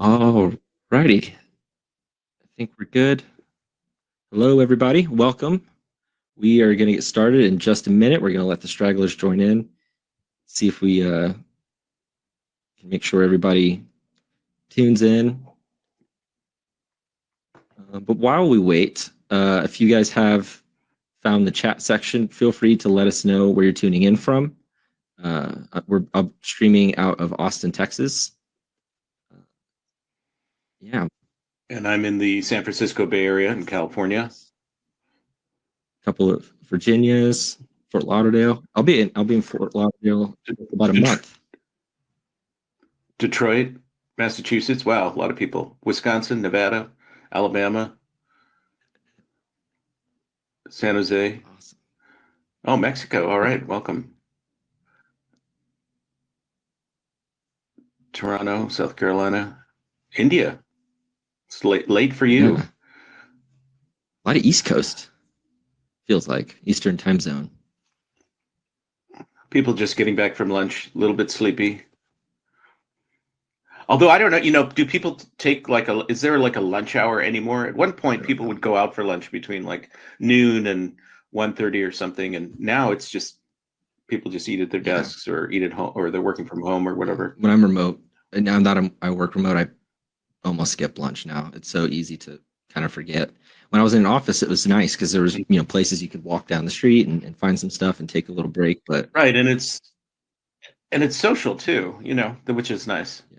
All righty. I think we're good. Hello, everybody. Welcome. We are going to get started in just a minute. We're going to let the stragglers join in, see if we can make sure everybody tunes in. But while we wait, if you guys have found the chat section, feel free to let us know where you're tuning in from. We're streaming out of Austin, Texas. Yeah. And I'm in the San Francisco Bay Area in California. A couple of Virginias, Fort Lauderdale. I'll be in Fort Lauderdale in about a month. Detroit, Massachusetts. Wow, a lot of people. Wisconsin, Nevada, Alabama, San Jose. Awesome. Oh, Mexico. All right, welcome. Toronto, South Carolina, India. It's late for you. Yeah. A lot of East Coast. Feels like Eastern time zone. People just getting back from lunch, a little bit sleepy. Although I don't know, do people take is there like a lunch hour anymore? At one point, people would go out for lunch between like noon and 1:30 or something. And now it's just people just eat at their desks or eat at home, or they're working from home or whatever. When I'm remote, and now that I work remote, I almost skip lunch now. It's so easy to kind of forget. When I was in an office, it was nice because there was, places you could walk down the street and find some stuff and take a little break. But right, and it's social too, which is nice. Yeah.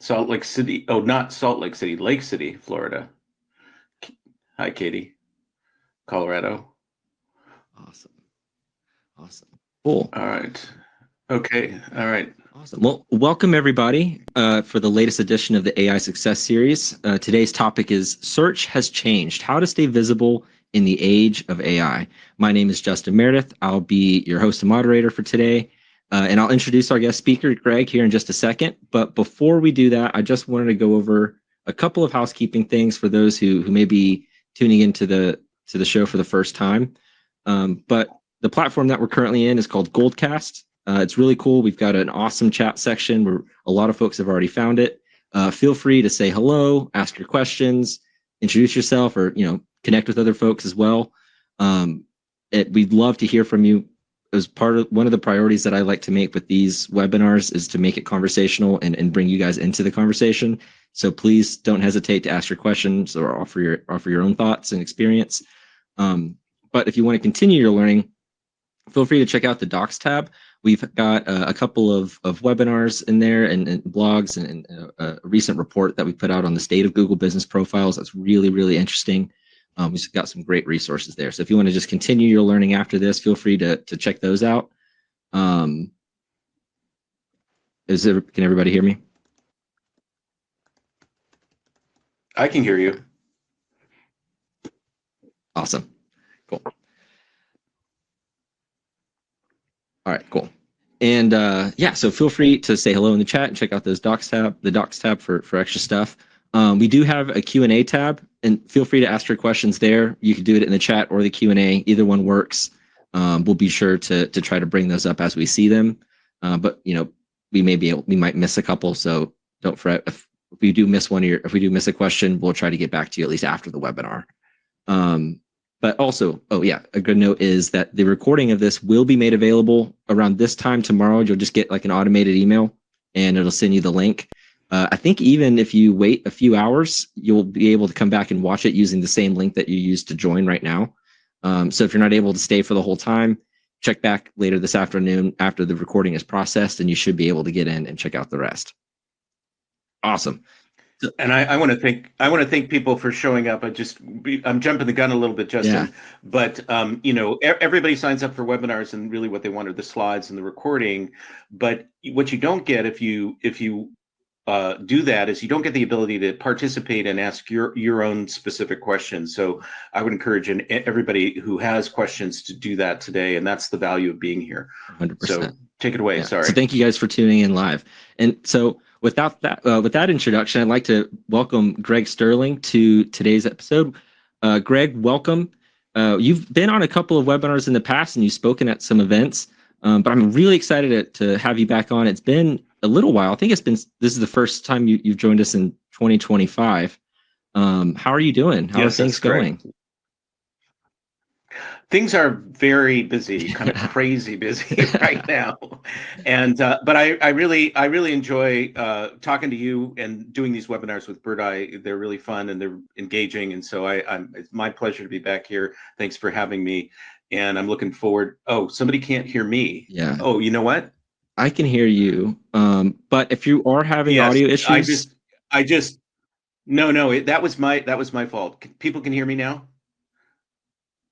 Salt Lake City. Oh, not Salt Lake City, Lake City, Florida. Hi, Katie. Colorado. Awesome. Cool. All right. Okay. All right. Awesome. Well, welcome everybody for the latest edition of the AI Success Series. Today's topic is Search Has Changed, How to Stay Visible in the Age of AI. My name is Justin Meredith. I'll be your host and moderator for today. And I'll introduce our guest speaker, Greg, here in just a second. But before we do that, I just wanted to go over a couple of housekeeping things for those who may be tuning into the show for the first time. But the platform that we're currently in is called Goldcast. It's really cool. We've got an awesome chat section where a lot of folks have already found it. Feel free to say hello, ask your questions, introduce yourself, or connect with other folks as well. We'd love to hear from you. As part of one of the priorities that I like to make with these webinars is to make it conversational and bring you guys into the conversation. So please don't hesitate to ask your questions or offer your own thoughts and experience. But if you want to continue your learning, feel free to check out the Docs tab. We've got a couple of webinars in there and blogs and a recent report that we put out on the state of Google business profiles. That's really, really interesting. We've got some great resources there. So if you want to just continue your learning after this, feel free to check those out. Can everybody hear me? I can hear you. Awesome. Cool. All right, cool. And so feel free to say hello in the chat and check out the Docs tab for extra stuff. We do have a Q&A tab, and feel free to ask your questions there. You can do it in the chat or the Q&A. Either one works. We'll be sure to try to bring those up as we see them. But we might miss a couple, so don't fret. If we do miss a question, we'll try to get back to you at least after the webinar. But also, a good note is that the recording of this will be made available around this time tomorrow. You'll just get like an automated email, and it'll send you the link. I think even if you wait a few hours, you'll be able to come back and watch it using the same link that you used to join right now. So if you're not able to stay for the whole time, check back later this afternoon after the recording is processed, and you should be able to get in and check out the rest. Awesome. And I want to thank people for showing up. I'm jumping the gun a little bit, Justin. Yeah. But everybody signs up for webinars, and really what they want are the slides and the recording. But what you don't get if you do that is you don't get the ability to participate and ask your own specific questions. So I would encourage everybody who has questions to do that today, and that's the value of being here. 100%. So take it away. Yeah. Sorry. So thank you guys for tuning in live. And so with that introduction, I'd like to welcome Greg Sterling to today's episode. Greg, welcome. You've been on a couple of webinars in the past, and you've spoken at some events. But I'm really excited to have you back on. It's been a little while. I think this is the first time you've joined us in 2025. How are you doing? How are Yes, things that's correct. going? Things are very busy, kind of crazy busy right now. And but I really enjoy talking to you and doing these webinars with Birdeye. They're really fun and they're engaging. And so it's my pleasure to be back here. Thanks for having me. And I'm looking forward. Oh, somebody can't hear me. Yeah, Oh, you know what? I can hear you. But if you are having Yes, audio issues, I just no, that was my fault. People can hear me now?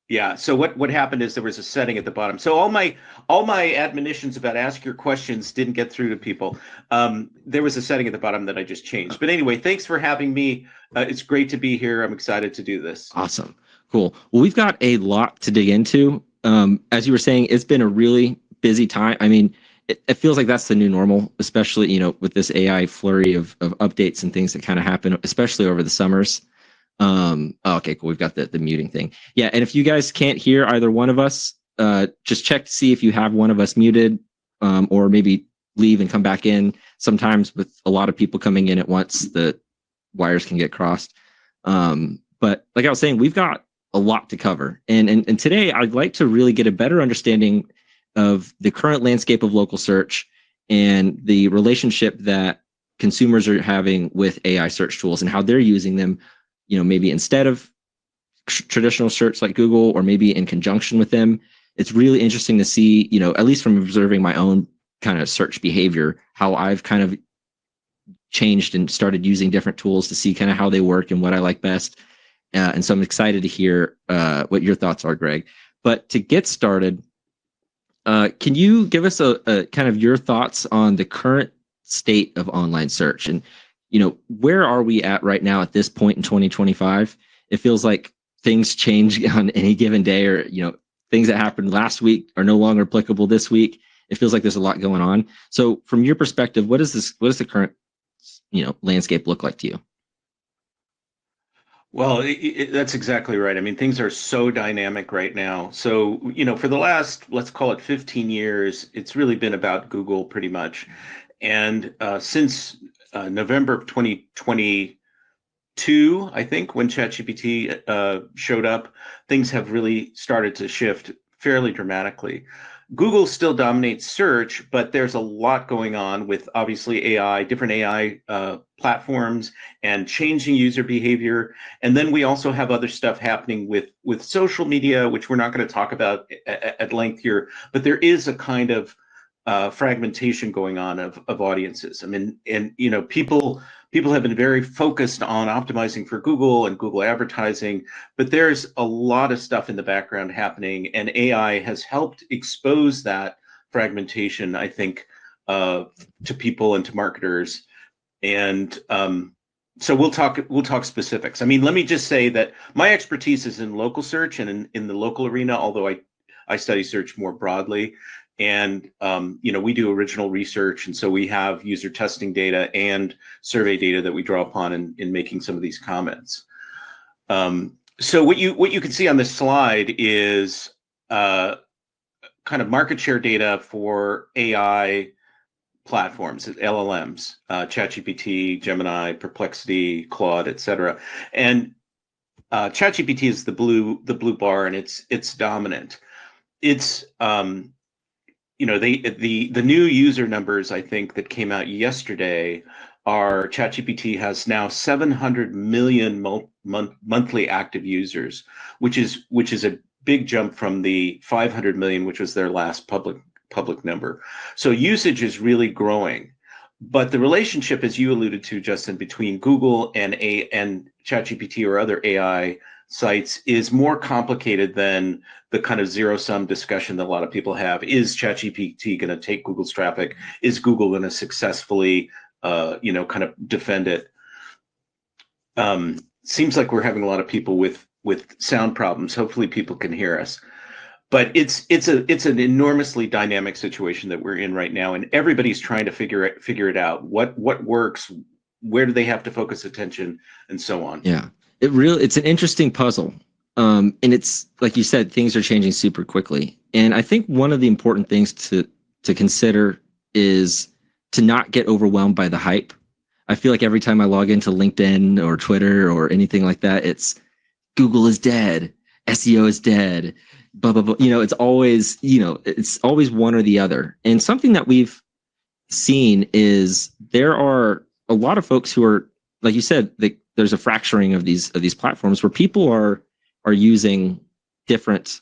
Yeah. So what happened is there was a setting at the bottom. So all my admonitions about ask your questions didn't get through to people. There was a setting at the bottom that I just changed. But anyway, thanks for having me. It's great to be here. I'm excited to do this. awesome, cool. Well, we've got a lot to dig into. As you were saying, it's been a really busy time. I mean, it feels like that's the new normal, especially with this AI flurry of updates and things that kind of happen, especially over the summers. Okay, cool. We've got the muting thing. Yeah, and if you guys can't hear either one of us, just check to see if you have one of us muted, or maybe leave and come back in. Sometimes with a lot of people coming in at once, the wires can get crossed. But like I was saying, we've got a lot to cover, and today I'd like to really get a better understanding of the current landscape of local search and the relationship that consumers are having with AI search tools and how they're using them, maybe instead of traditional search like Google, or maybe in conjunction with them. It's really interesting to see, at least from observing my own kind of search behavior, how I've kind of changed and started using different tools to see kind of how they work and what I like best. And so I'm excited to hear what your thoughts are, Greg. But to get started, can you give us a kind of your thoughts on the current state of online search? And where are we at right now at this point in 2025? It feels like things change on any given day, or things that happened last week are no longer applicable this week. It feels like there's a lot going on. So from your perspective, what does the current landscape look like to you? Well, that's exactly right. I mean, things are so dynamic right now. So, for the last, let's call it 15 years, it's really been about Google pretty much. And since November of 2022, I think, when ChatGPT showed up, things have really started to shift fairly dramatically. Google still dominates search, but there's a lot going on with obviously AI, different AI platforms, and changing user behavior. And then we also have other stuff happening with social media, which we're not going to talk about at length here. But there is a kind of fragmentation going on of audiences. I mean, and people have been very focused on optimizing for Google and Google advertising, but there's a lot of stuff in the background happening, and AI has helped expose that fragmentation, I think, to people and to marketers. And so we'll talk specifics. I mean, let me just say that my expertise is in local search and in the local arena, although I study search more broadly. And we do original research, and so we have user testing data and survey data that we draw upon in making some of these comments. So what you can see on this slide is kind of market share data for AI platforms, LLMs, ChatGPT, Gemini, Perplexity, Claude, etc. And ChatGPT is the blue bar, and it's dominant. It's the new user numbers, I think, that came out yesterday are ChatGPT has now 700 million monthly active users, which is a big jump from the 500 million, which was their last public number. So usage is really growing. But the relationship, as you alluded to, Justin, between Google and ChatGPT or other AI sites is more complicated than the kind of zero-sum discussion that a lot of people have. Is ChatGPT going to take Google's traffic? Is Google going to successfully, kind of defend it? Seems like we're having a lot of people with sound problems. Hopefully, people can hear us. But it's an enormously dynamic situation that we're in right now, and everybody's trying to figure it out. What works? Where do they have to focus attention, and so on. Yeah. It's an interesting puzzle. And it's like you said, things are changing super quickly. And I think one of the important things to consider is to not get overwhelmed by the hype. I feel like every time I log into LinkedIn or Twitter or anything like that, it's Google is dead, SEO is dead, blah blah blah. It's always it's always one or the other. And something that we've seen is there are a lot of folks who are, like you said, there's a fracturing of these platforms where people are using different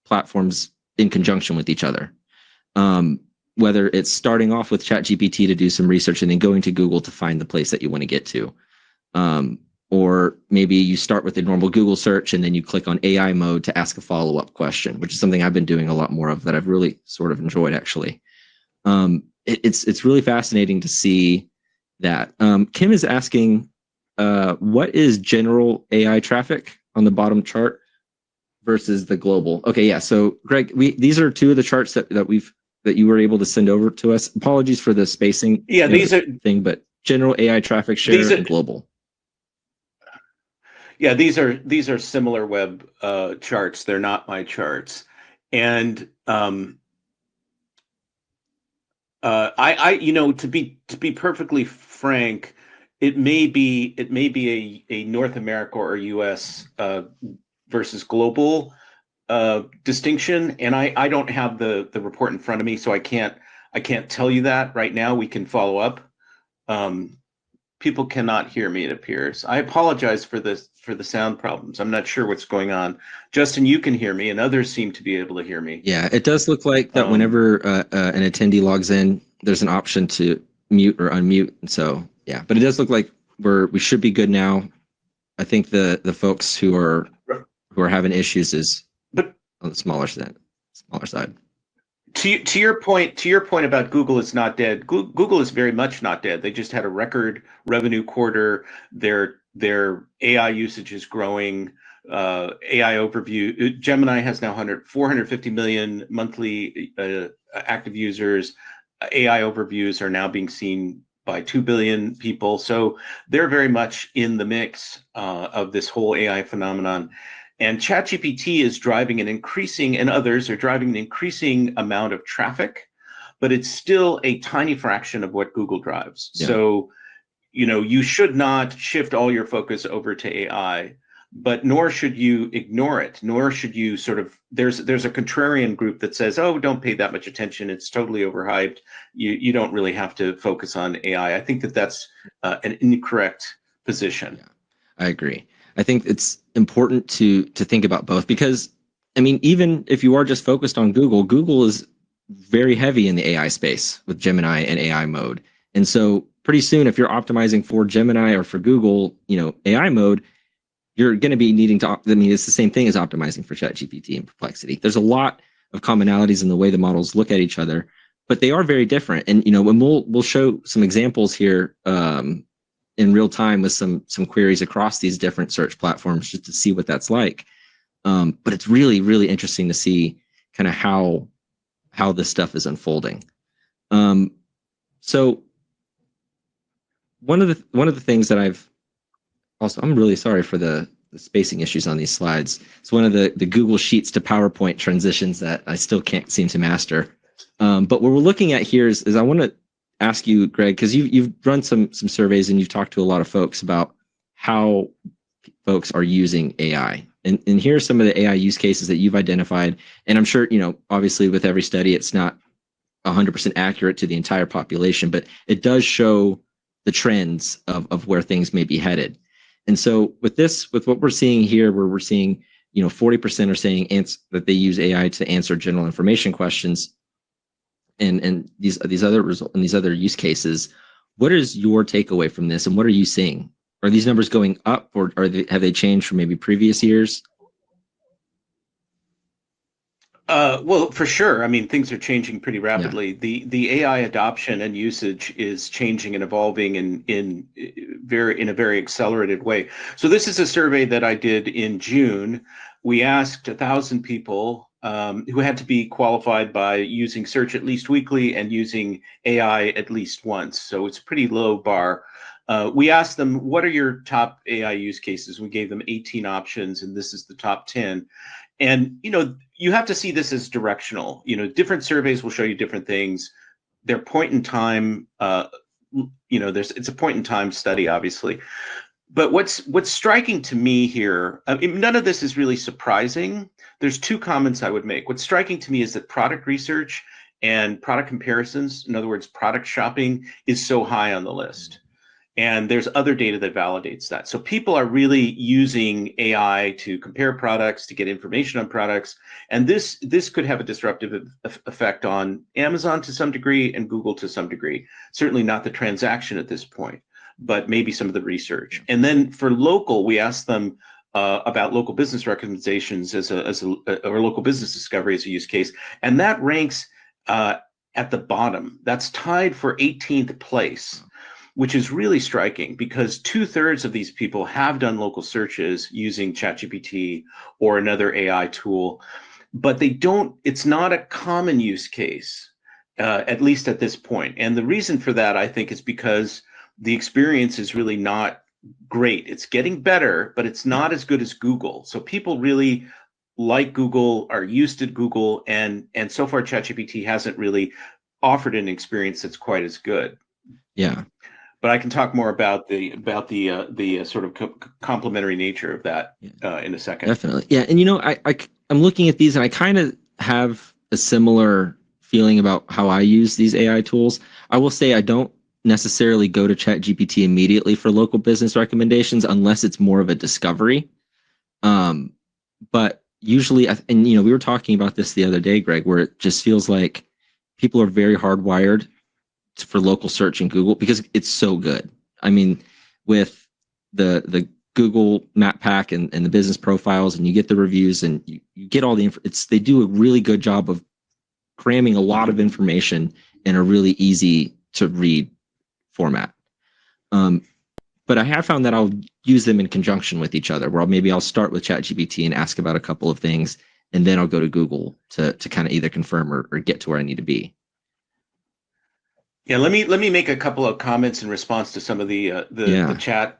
platforms in conjunction with each other. Whether it's starting off with ChatGPT to do some research and then going to Google to find the place that you want to get to. Or maybe you start with a normal Google search and then you click on AI mode to ask a follow-up question, which is something I've been doing a lot more of that I've really sort of enjoyed, actually. It's really fascinating to see that. Kim is asking, what is general AI traffic on the bottom chart versus the global? Okay, yeah. So Greg, these are two of the charts that you were able to send over to us. Apologies for the spacing. Yeah, these are thing, but general AI traffic share and global. Yeah, these are similar web charts. They're not my charts, and I to be perfectly frank, it may be a North America or US versus global distinction, and I don't have the report in front of me, so I can't tell you that right now. We can follow up. People cannot hear me, it appears. I apologize for the sound problems. I'm not sure what's going on. Justin, you can hear me, and others seem to be able to hear me. Yeah, it does look like that whenever an attendee logs in, there's an option to mute or unmute. So yeah, but it does look like we should be good now. I think the folks who are having issues is on the smaller side. To your point about Google is not dead. Google is very much not dead. They just had a record revenue quarter. Their AI usage is growing. AI overview. Gemini has now 450 million monthly active users. AI overviews are now being seen by 2 billion people. So they're very much in the mix of this whole AI phenomenon. And ChatGPT is driving and others are driving an increasing amount of traffic, but it's still a tiny fraction of what Google drives. Yeah. So, you should not shift all your focus over to AI, but nor should you ignore it, nor should you there's a contrarian group that says, oh, don't pay that much attention. It's totally overhyped. You don't really have to focus on AI. I think that's an incorrect position. Yeah, I agree. I think it's important to think about both because, I mean, even if you are just focused on Google is very heavy in the AI space with Gemini and AI mode. And so pretty soon, if you're optimizing for Gemini or for Google, AI mode, you're going to be needing to, it's the same thing as optimizing for ChatGPT and Perplexity. There's a lot of commonalities in the way the models look at each other, but they are very different. And, when we'll show some examples here, in real time with some queries across these different search platforms just to see what that's like. But it's really, really interesting to see kind of how this stuff is unfolding. So one of the things that I'm really sorry for the spacing issues on these slides. It's one of the Google Sheets to PowerPoint transitions that I still can't seem to master. But what we're looking at here is I want to ask you, Greg, because you've run some surveys and you've talked to a lot of folks about how folks are using AI. And here are some of the AI use cases that you've identified. And I'm sure, obviously with every study, it's not 100% accurate to the entire population, but it does show the trends of where things may be headed. And so with what we're seeing here, where we're seeing, 40% are saying that they use AI to answer general information questions, and these other use cases, what is your takeaway from this, and what are you seeing? Are these numbers going up, or have they changed from maybe previous years? Well, for sure. I mean, things are changing pretty rapidly. Yeah. The AI adoption and usage is changing and evolving in a very accelerated way. So this is a survey that I did in June. We asked 1,000 people who had to be qualified by using search at least weekly and using AI at least once. So it's a pretty low bar. We asked them, what are your top AI use cases? We gave them 18 options, and this is the top 10. And, you have to see this as directional. Different surveys will show you different things. they're point in time. It's a point in time study, obviously. But what's striking to me here, I mean, none of this is really surprising. There's two comments I would make. What's striking to me is that product research and product comparisons, in other words, product shopping, is so high on the list. And there's other data that validates that. So people are really using AI to compare products, to get information on products. And this could have a disruptive effect on Amazon to some degree and Google to some degree. Certainly not the transaction at this point, but maybe some of the research. And then for local, we asked them about local business recommendations or local business discovery as a use case. And that ranks at the bottom. That's tied for 18th place, which is really striking because 2/3 of these people have done local searches using ChatGPT or another AI tool, but it's not a common use case, at least at this point. And the reason for that, I think, is because the experience is really not great. It's getting better, but it's not as good as Google. So people really like Google, are used to Google, and so far ChatGPT hasn't really offered an experience that's quite as good. Yeah. But I can talk more about the sort of complementary nature of that in a second. Definitely. Yeah. And I'm looking at these and I kind of have a similar feeling about how I use these AI tools. I will say I don't necessarily go to ChatGPT immediately for local business recommendations unless it's more of a discovery. But usually, and we were talking about this the other day, Greg, where it just feels like people are very hardwired for local search in Google because it's so good. I mean, with the Google Map Pack and the business profiles, and you get the reviews and you get all the they do a really good job of cramming a lot of information in a really easy to read format. But I have found that I'll use them in conjunction with each other, where maybe I'll start with ChatGPT and ask about a couple of things, and then I'll go to Google to kind of either confirm or get to where I need to be. Yeah, let me make a couple of comments in response to some of the chat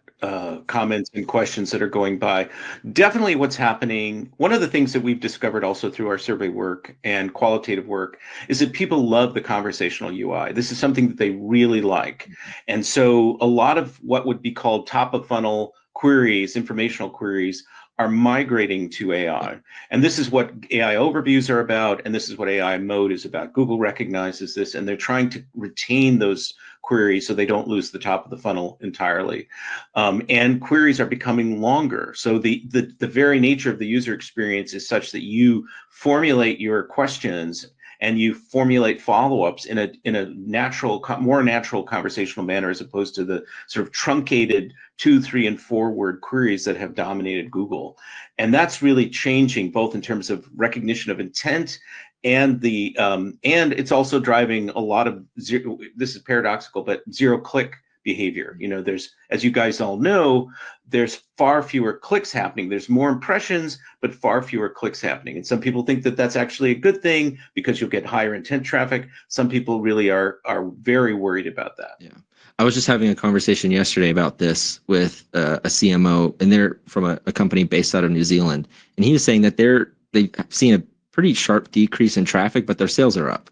comments and questions that are going by. Definitely what's happening, one of the things that we've discovered also through our survey work and qualitative work is that people love the conversational UI. This is something that they really like. And so a lot of what would be called top of funnel queries, informational queries, are migrating to AI. And this is what AI overviews are about, and this is what AI mode is about. Google recognizes this, and they're trying to retain those queries so they don't lose the top of the funnel entirely. And queries are becoming longer. So the very nature of the user experience is such that you formulate your questions and you formulate follow-ups in a natural, more natural conversational manner, as opposed to the sort of truncated 2, 3, and 4 word queries that have dominated Google. And that's really changing, both in terms of recognition of intent and and it's also driving a lot of this is paradoxical, but zero-click behavior. There's, as you guys all know, there's far fewer clicks happening. There's more impressions, but far fewer clicks happening. And some people think that that's actually a good thing because you'll get higher intent traffic. Some people really are very worried about that. Yeah. I was just having a conversation yesterday about this with a CMO, and they're from a company based out of New Zealand. And he was saying that they've seen a pretty sharp decrease in traffic, but their sales are up.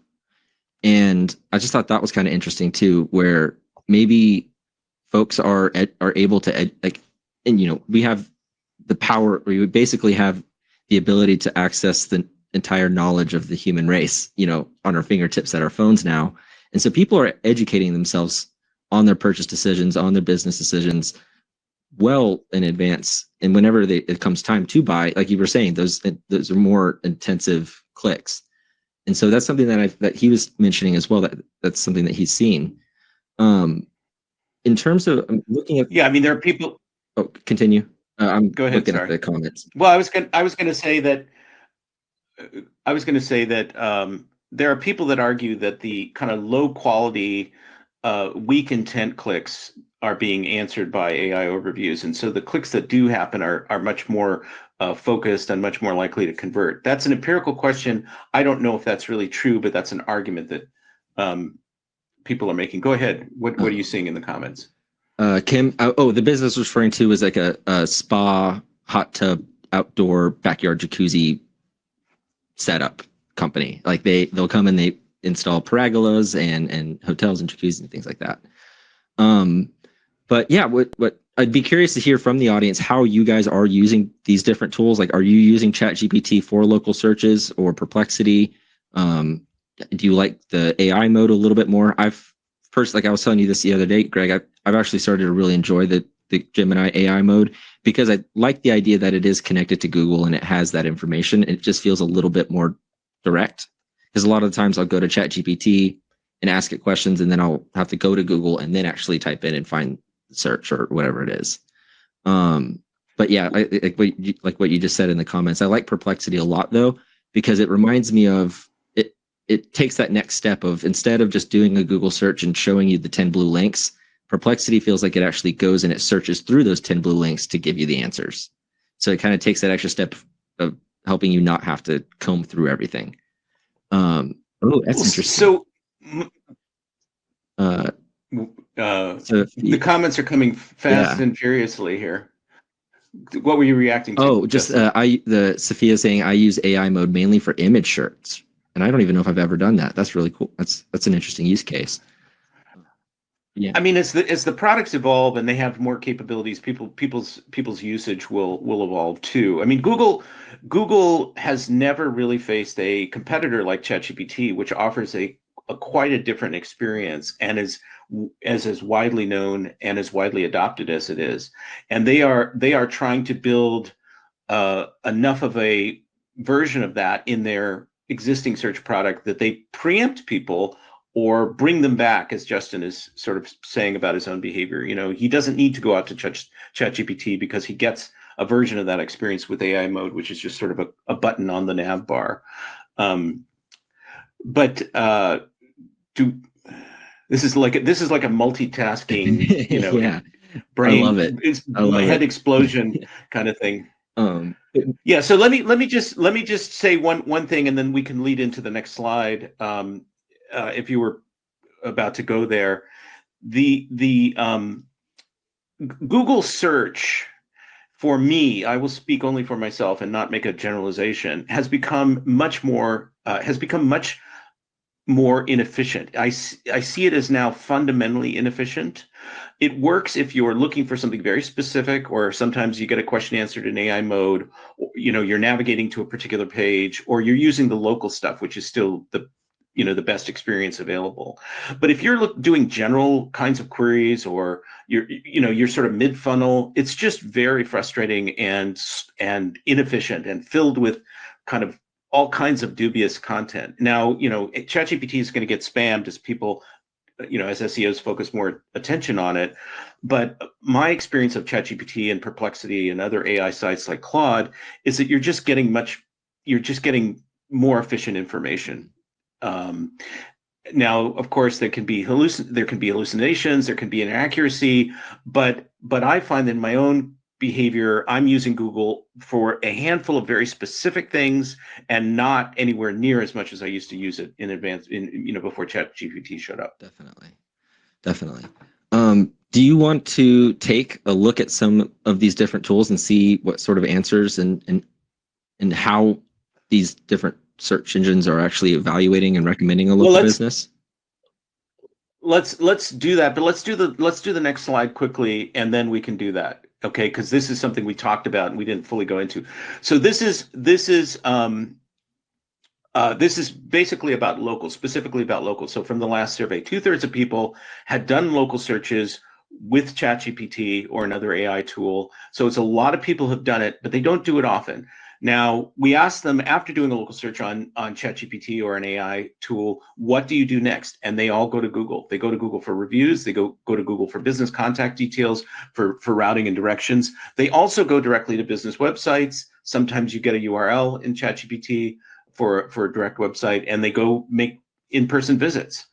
And I just thought that was kind of interesting too, where maybe folks are able to we have the power, we would basically have the ability to access the entire knowledge of the human race, on our fingertips at our phones now. And so people are educating themselves on their purchase decisions, on their business decisions well in advance. And whenever it comes time to buy, like you were saying, those are more intensive clicks. And so that's something that he was mentioning as well, that's something that he's seen. In terms of looking at, I mean, there are people. Oh, continue. I'm Go ahead. Looking at the comments. Well, I was going to say that there are people that argue that the kind of low quality, weak intent clicks are being answered by AI overviews, and so the clicks that do happen are much more focused and much more likely to convert. That's an empirical question. I don't know if that's really true, but that's an argument that people are making. Go ahead. What are you seeing in the comments? Kim, the business was referring to was like a spa, hot tub, outdoor backyard jacuzzi setup company. Like they'll come and install paragolas and hotels and jacuzzis and things like that. But yeah, what I'd be curious to hear from the audience how you guys are using these different tools. Like, are you using ChatGPT for local searches or Perplexity? Do you like the AI mode a little bit more? I've first, like I was telling you this the other day, Greg, I've actually started to really enjoy the Gemini AI mode because I like the idea that it is connected to Google and it has that information. It just feels a little bit more direct because a lot of the times I'll go to ChatGPT and ask it questions and then I'll have to go to Google and then actually type in and find search or whatever it is. But yeah, like what you just said in the comments, I like Perplexity a lot though, because it reminds me of it. It takes that next step of instead of just doing a Google search and showing you the 10 blue links, Perplexity feels like it actually goes and it searches through those 10 blue links to give you the answers. So it kind of takes that extra step of helping you not have to comb through everything. Oh, that's interesting. So, so the comments are coming fast and furiously here. What were you reacting to? Oh, just Sophia saying I use AI mode mainly for image search, and I don't even know if I've ever done that. That's really cool. That's an interesting use case. Yeah, I mean, as the products evolve and they have more capabilities, people's usage will evolve too. I mean, Google has never really faced a competitor like ChatGPT, which offers a quite a different experience and is as widely known and as widely adopted as it is. And they are trying to build enough of a version of that in their existing search product that they preempt people or bring them back, as Justin is sort of saying about his own behavior. You know, he doesn't need to go out to ChatGPT because he gets a version of that experience with AI mode, which is just sort of a button on the nav bar. This is like a multitasking, you know, yeah, brain, I love it. Head explosion kind of thing. Yeah. So let me just say one thing, and then we can lead into the next slide. If you were about to go there, the Google search, for me, I will speak only for myself and not make a generalization, has become much more inefficient. I see it as now fundamentally inefficient. It works if you're looking for something very specific, or sometimes you get a question answered in AI mode, or, you know, you're navigating to a particular page, or you're using the local stuff, which is still the best experience available. But if you're doing general kinds of queries, or you're sort of mid-funnel, it's just very frustrating and inefficient and filled with kind of all kinds of dubious content. Now, ChatGPT is going to get spammed as people, as SEOs focus more attention on it. But my experience of ChatGPT and Perplexity and other AI sites like Claude is that you're just getting more efficient information. Now, of course, there can be hallucinations, there can be inaccuracy, but I find that in my own behavior, I'm using Google for a handful of very specific things and not anywhere near as much as I used to use it in advance, before ChatGPT showed up. Definitely. Do you want to take a look at some of these different tools and see what sort of answers and how these different search engines are actually evaluating and recommending a local business? Let's do that, but let's do the next slide quickly, and then we can do that. Okay, because this is something we talked about and we didn't fully go into. So this is basically about local, specifically about local. So from the last survey, 2/3 of people had done local searches with ChatGPT or another AI tool. So it's a lot of people have done it, but they don't do it often. Now, we asked them, after doing a local search on ChatGPT or an AI tool, what do you do next? And they all go to Google. They go to Google for reviews. They go to Google for business contact details, for routing and directions. They also go directly to business websites. Sometimes you get a URL in ChatGPT for a direct website, and they go make in-person visits.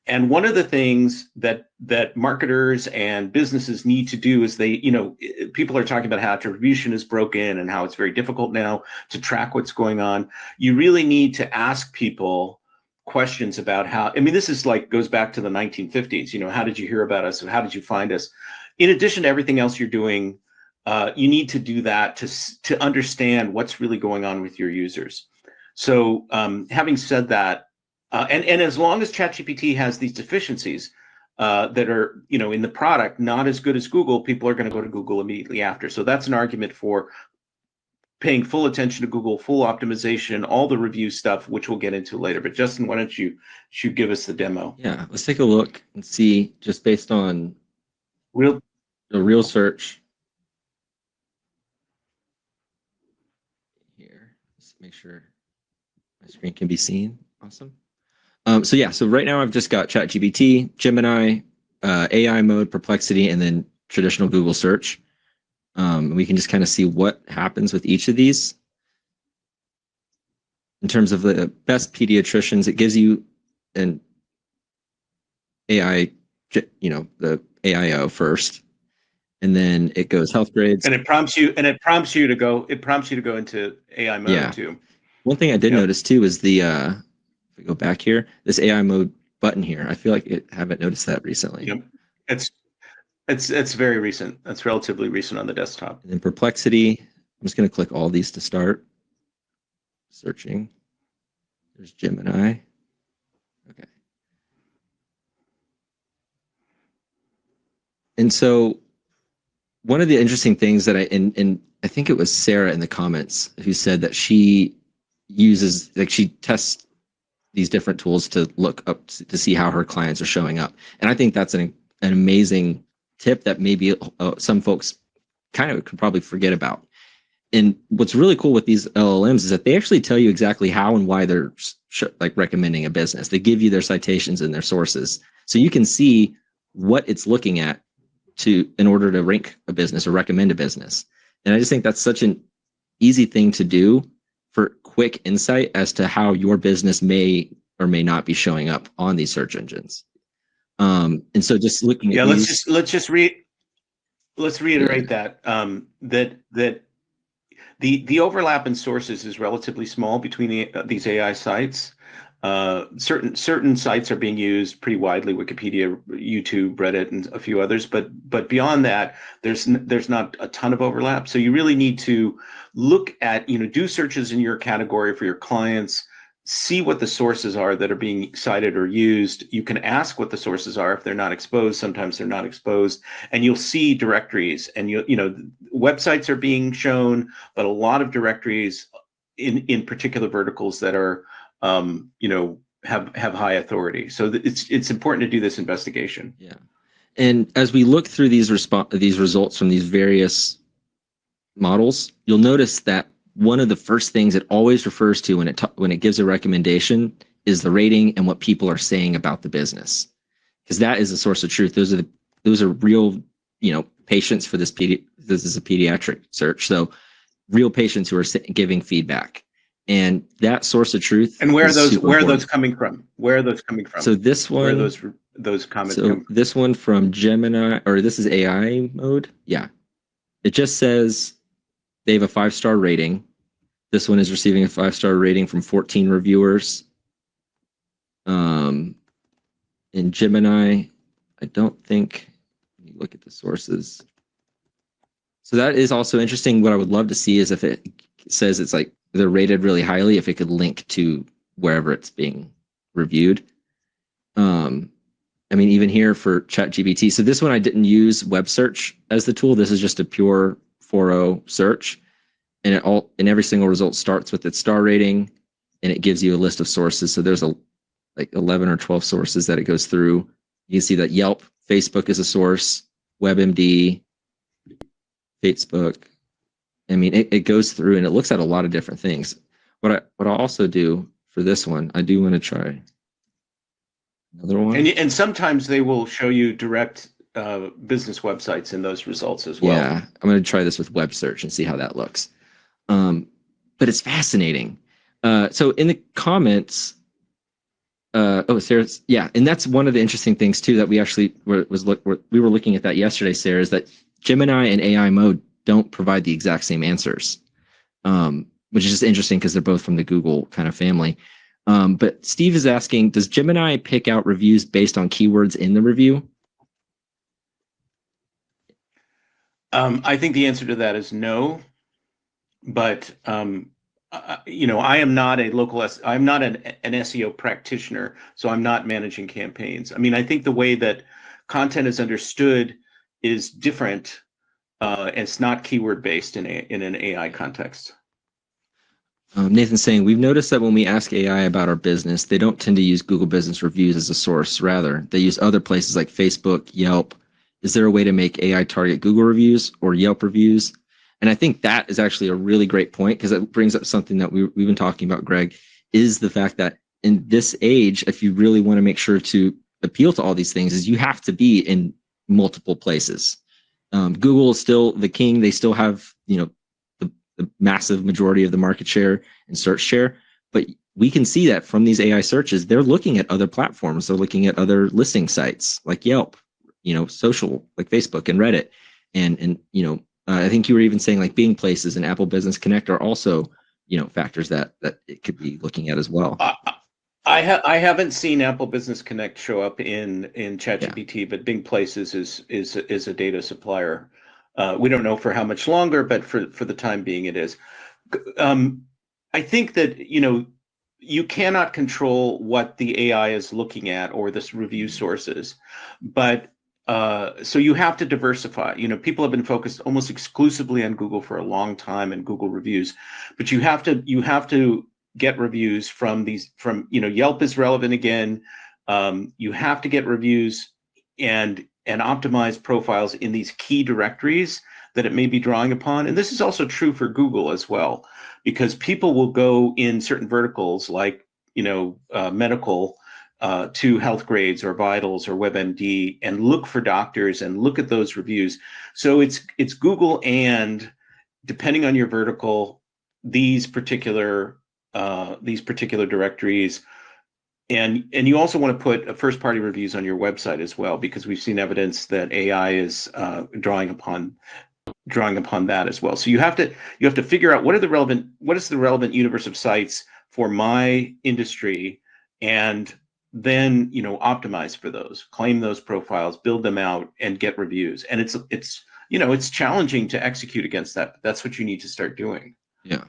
And one of the things that marketers and businesses need to do is people are talking about how attribution is broken and how it's very difficult now to track what's going on. You really need to ask people questions about this is goes back to the 1950s. How did you hear about us? How did you find us? In addition to everything else you're doing, you need to do that to understand what's really going on with your users. So having said that, And as long as ChatGPT has these deficiencies that are, in the product not as good as Google, people are going to go to Google immediately after. So that's an argument for paying full attention to Google, full optimization, all the review stuff, which we'll get into later. But Justin, why don't you give us the demo? Yeah, let's take a look and see, just based on Real a real search. Here, let's make sure my screen can be seen. Awesome. So yeah, so right now I've just got ChatGPT, Gemini, AI mode, Perplexity, and then traditional Google search. We can just kind of see what happens with each of these. In terms of the best pediatricians, it gives you an AI, the AIO first, and then it goes health grades. And it prompts you to go into AI mode too. One thing I did notice too is the if we go back here, this AI mode button here. I feel like I haven't noticed that recently. Yep. It's very recent. That's relatively recent on the desktop. And then Perplexity, I'm just going to click all these to start searching. There's Gemini. Okay. And so one of the interesting things that I think it was Sarah in the comments who said that she uses, like, she tests these different tools to look up to see how her clients are showing up. And I think that's an amazing tip that maybe some folks kind of could probably forget about. And what's really cool with these LLMs is that they actually tell you exactly how and why they're like recommending a business. They give you their citations and their sources, so you can see what it's looking at in order to rank a business or recommend a business. And I just think that's such an easy thing to do for quick insight as to how your business may or may not be showing up on these search engines. And so just looking at let's reiterate that that the overlap in sources is relatively small between these AI sites. Certain sites are being used pretty widely: Wikipedia, YouTube, Reddit, and a few others. But beyond that, there's not a ton of overlap. So you really need to look at, do searches in your category for your clients. See what the sources are that are being cited or used. You can ask what the sources are if they're not exposed. Sometimes they're not exposed, and you'll see directories. And websites are being shown, but a lot of directories in particular verticals that are have high authority. So it's important to do this investigation. Yeah, and as we look through these results from these various models, you'll notice that one of the first things it always refers to when it gives a recommendation is the rating and what people are saying about the business, because that is a source of truth. Those are real, patients for this. This is a pediatric search, so real patients who are giving feedback, and that source of truth. And where are those coming from? Where are those coming from? So this one, where are those comments? So this one from Gemini, or this is AI mode. Yeah, it just says they have a 5-star rating. This one is receiving a 5-star rating from 14 reviewers. In Gemini, I don't think, let me look at the sources. So that is also interesting. What I would love to see is if it says it's like they're rated really highly, if it could link to wherever it's being reviewed. I mean, even here for ChatGPT. So this one I didn't use web search as the tool. This is just a pure 4.0 search. And every single result starts with its star rating, and it gives you a list of sources. So there's like 11 or 12 sources that it goes through. You can see that Yelp, Facebook is a source, WebMD, Facebook. I mean, it goes through and it looks at a lot of different things. What I'll also do for this one, I do want to try another one. And sometimes they will show you direct business websites in those results as well. Yeah, I'm going to try this with web search and see how that looks. But it's fascinating. So in the comments, Sarah's, yeah, and that's one of the interesting things too that we actually we were looking at that yesterday, Sarah, is that Gemini and AI mode don't provide the exact same answers, which is just interesting because they're both from the Google kind of family. But Steve is asking, does Gemini pick out reviews based on keywords in the review? I think the answer to that is no. But I am not a I'm not an SEO practitioner, so I'm not managing campaigns. I mean, I think the way that content is understood is different. It's not keyword based in an AI context. Nathan's saying, we've noticed that when we ask AI about our business, they don't tend to use Google Business Reviews as a source. Rather, they use other places like Facebook, Yelp. Is there a way to make AI target Google reviews or Yelp reviews? And I think that is actually a really great point, because it brings up something that we've been talking about, Greg, is the fact that in this age, if you really want to make sure to appeal to all these things, is you have to be in multiple places. Google is still the king. They still have, the massive majority of the market share and search share. But we can see that from these AI searches, they're looking at other platforms. They're looking at other listing sites like Yelp, social like Facebook and Reddit. And I think you were even saying like Bing Places and Apple Business Connect are also, factors that it could be looking at as well. I haven't seen Apple Business Connect show up in ChatGPT, but Bing Places is a data supplier. We don't know for how much longer, but for the time being, it is. I think that you cannot control what the AI is looking at or this review sources, but so you have to diversify. People have been focused almost exclusively on Google for a long time and Google reviews, but you have to get reviews from Yelp is relevant again. You have to get reviews and optimize profiles in these key directories that it may be drawing upon. And this is also true for Google as well, because people will go in certain verticals like medical to health grades or vitals or WebMD and look for doctors and look at those reviews. So it's Google, and depending on your vertical, these particular directories, and you also want to put first-party reviews on your website as well, because we've seen evidence that AI is drawing upon that as well. So you have to figure out what is the relevant universe of sites for my industry, and then optimize for those, claim those profiles, build them out, and get reviews. And it's challenging to execute against that. But that's what you need to start doing. Yeah.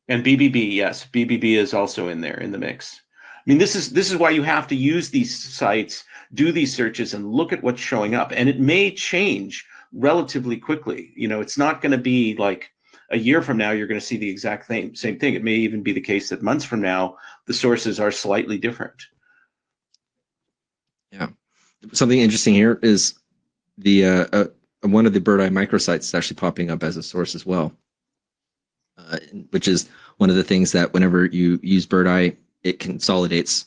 And BBB, yes, BBB is also in there in the mix. I mean, this is why you have to use these sites, do these searches, and look at what's showing up. And it may change relatively quickly. It's not going to be like a year from now you're going to see the exact same thing. It may even be the case that months from now the sources are slightly different. Yeah. Something interesting here is the one of the Birdeye microsites is actually popping up as a source as well, which is one of the things that whenever you use Birdeye, it consolidates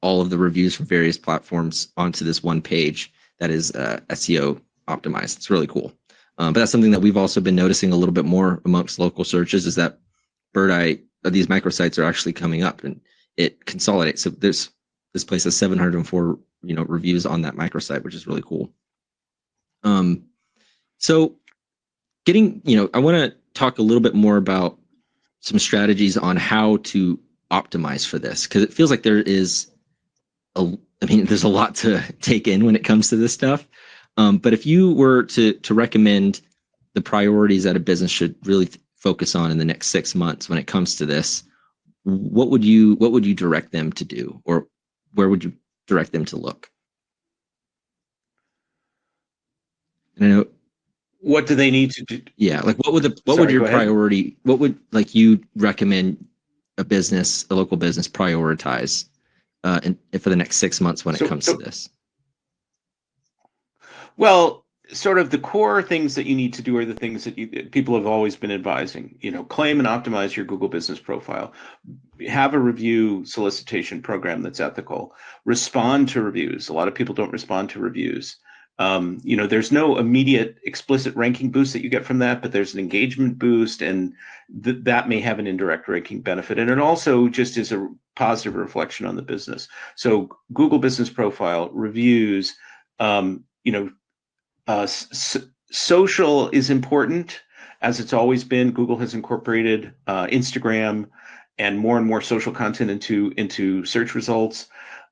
all of the reviews from various platforms onto this one page that is SEO optimized. It's really cool. But that's something that we've also been noticing a little bit more amongst local searches, is that Birdeye, these microsites are actually coming up and it consolidates. So this place has 704 reviews on that microsite, which is really cool. So getting, I want to talk a little bit more about some strategies on how to optimize for this, because it feels like there's a lot to take in when it comes to this stuff. But if you were to recommend the priorities that a business should really focus on in the next 6 months when it comes to this, what would you direct them to do, or where would you direct them to look? And I know, what do they need to do? Yeah, like what would your priority? What would you recommend a local business prioritize for the next 6 months when it comes to this? Well, sort of the core things that you need to do are the things that people have always been advising. Claim and optimize your Google business profile. Have a review solicitation program that's ethical. Respond to reviews. A lot of people don't respond to reviews. There's no immediate explicit ranking boost that you get from that, but there's an engagement boost, and that may have an indirect ranking benefit. And it also just is a positive reflection on the business. So Google business profile, reviews, social is important, as it's always been. Google has incorporated Instagram and more social content into search results.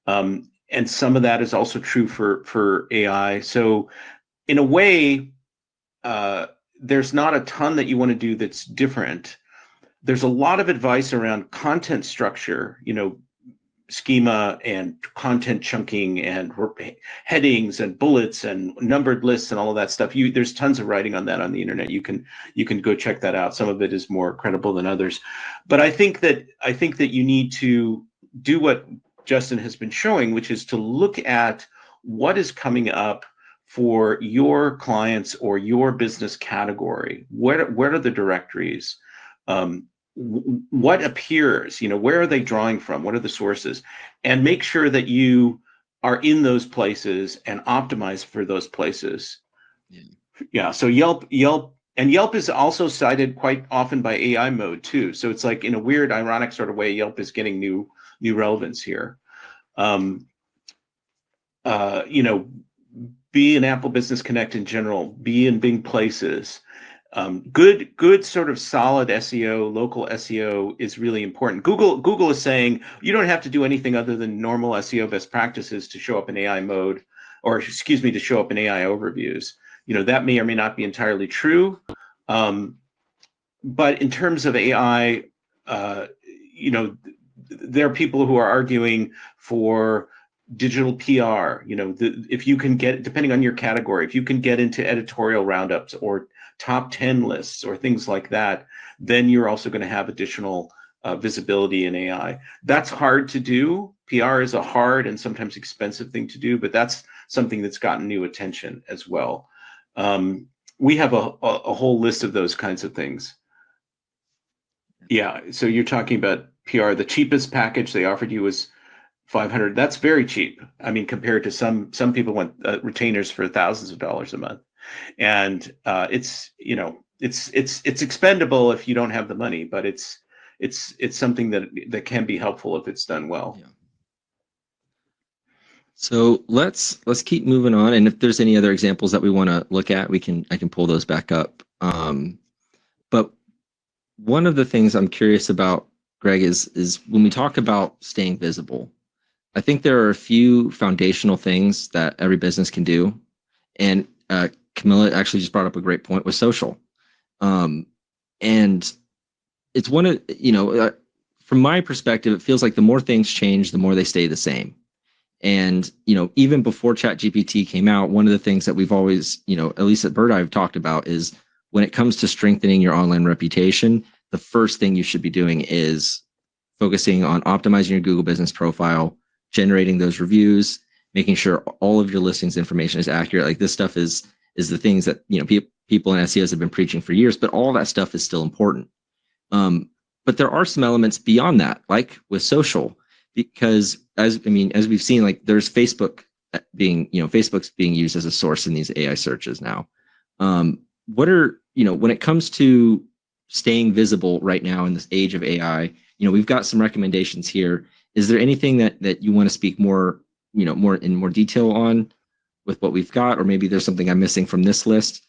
And some of that is also true for AI. So in a way, there's not a ton that you want to do that's different. there's a lot of advice around content structure, schema and content chunking and headings and bullets and numbered lists and all of that stuff. There's tons of writing on that on the internet. You can go check that out. Some of it is more credible than others, but I think that you need to do what Justin has been showing, which is to look at what is coming up for your clients or your business category. What are the directories? What appears, where are they drawing from? What are the sources? And make sure that you are in those places and optimize for those places. Yeah. So Yelp is also cited quite often by AI mode too. So it's like, in a weird, ironic sort of way, Yelp is getting new relevance here. Be in Apple Business Connect in general, be in Bing Places. Good sort of solid SEO, local SEO is really important. Google is saying you don't have to do anything other than normal SEO best practices to show up in AI mode, or excuse me, to show up in AI overviews. That may or may not be entirely true. But in terms of AI, there are people who are arguing for digital PR. If you can get, depending on your category, if you can get into editorial roundups or top 10 lists or things like that, then you're also going to have additional visibility in AI. That's hard to do. PR is a hard and sometimes expensive thing to do, but that's something that's gotten new attention as well. We have a whole list of those kinds of things. Yeah, so you're talking about PR. The cheapest package they offered you was $500. That's very cheap. I mean, compared to some people want retainers for thousands of dollars a month, and it's expendable if you don't have the money, but it's something that can be helpful if it's done well. Yeah. So let's keep moving on, and if there's any other examples that we want to look at, I can pull those back up. But one of the things I'm curious about, Greg, is when we talk about staying visible, I think there are a few foundational things that every business can do. And Camilla actually just brought up a great point with social. And it's one of, from my perspective, it feels like the more things change, the more they stay the same. And, even before ChatGPT came out, one of the things that we've always, at least at Birdeye, I've talked about is when it comes to strengthening your online reputation, the first thing you should be doing is focusing on optimizing your Google business profile, generating those reviews, making sure all of your listings information is accurate. Like, this stuff is the things that, people in SEOs have been preaching for years, but all that stuff is still important. But there are some elements beyond that, like with social, because as we've seen, like, there's Facebook being, Facebook's being used as a source in these AI searches now. What are, when it comes to staying visible right now in this age of AI, we've got some recommendations here. Is there anything that you want to speak more in more detail on with what we've got, or maybe there's something I'm missing from this list?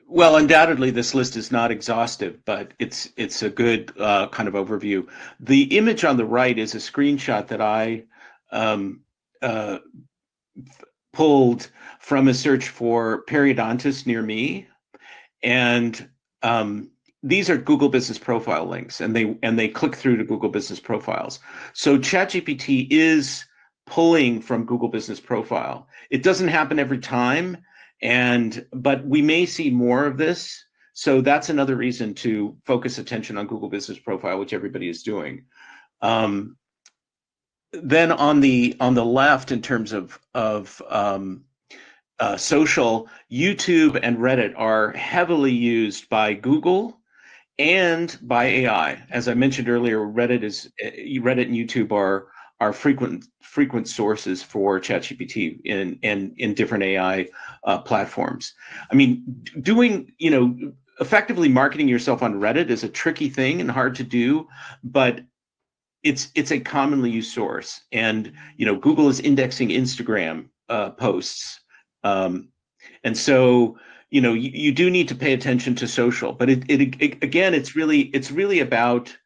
Well, undoubtedly, this list is not exhaustive, but it's a good kind of overview. The image on the right is a screenshot that I pulled from a search for periodontists near me, and these are Google Business Profile links, and they click through to Google Business Profiles. So ChatGPT is pulling from Google Business Profile. It doesn't happen every time, but we may see more of this. So that's another reason to focus attention on Google Business Profile, which everybody is doing. Then on the left, in terms of social, YouTube and Reddit are heavily used by Google and by AI. As I mentioned earlier, Reddit and YouTube are frequent sources for ChatGPT in different AI platforms. I mean, doing, effectively marketing yourself on Reddit is a tricky thing and hard to do, but it's a commonly used source. And Google is indexing Instagram posts, and so you do need to pay attention to social. But it, again, it's really about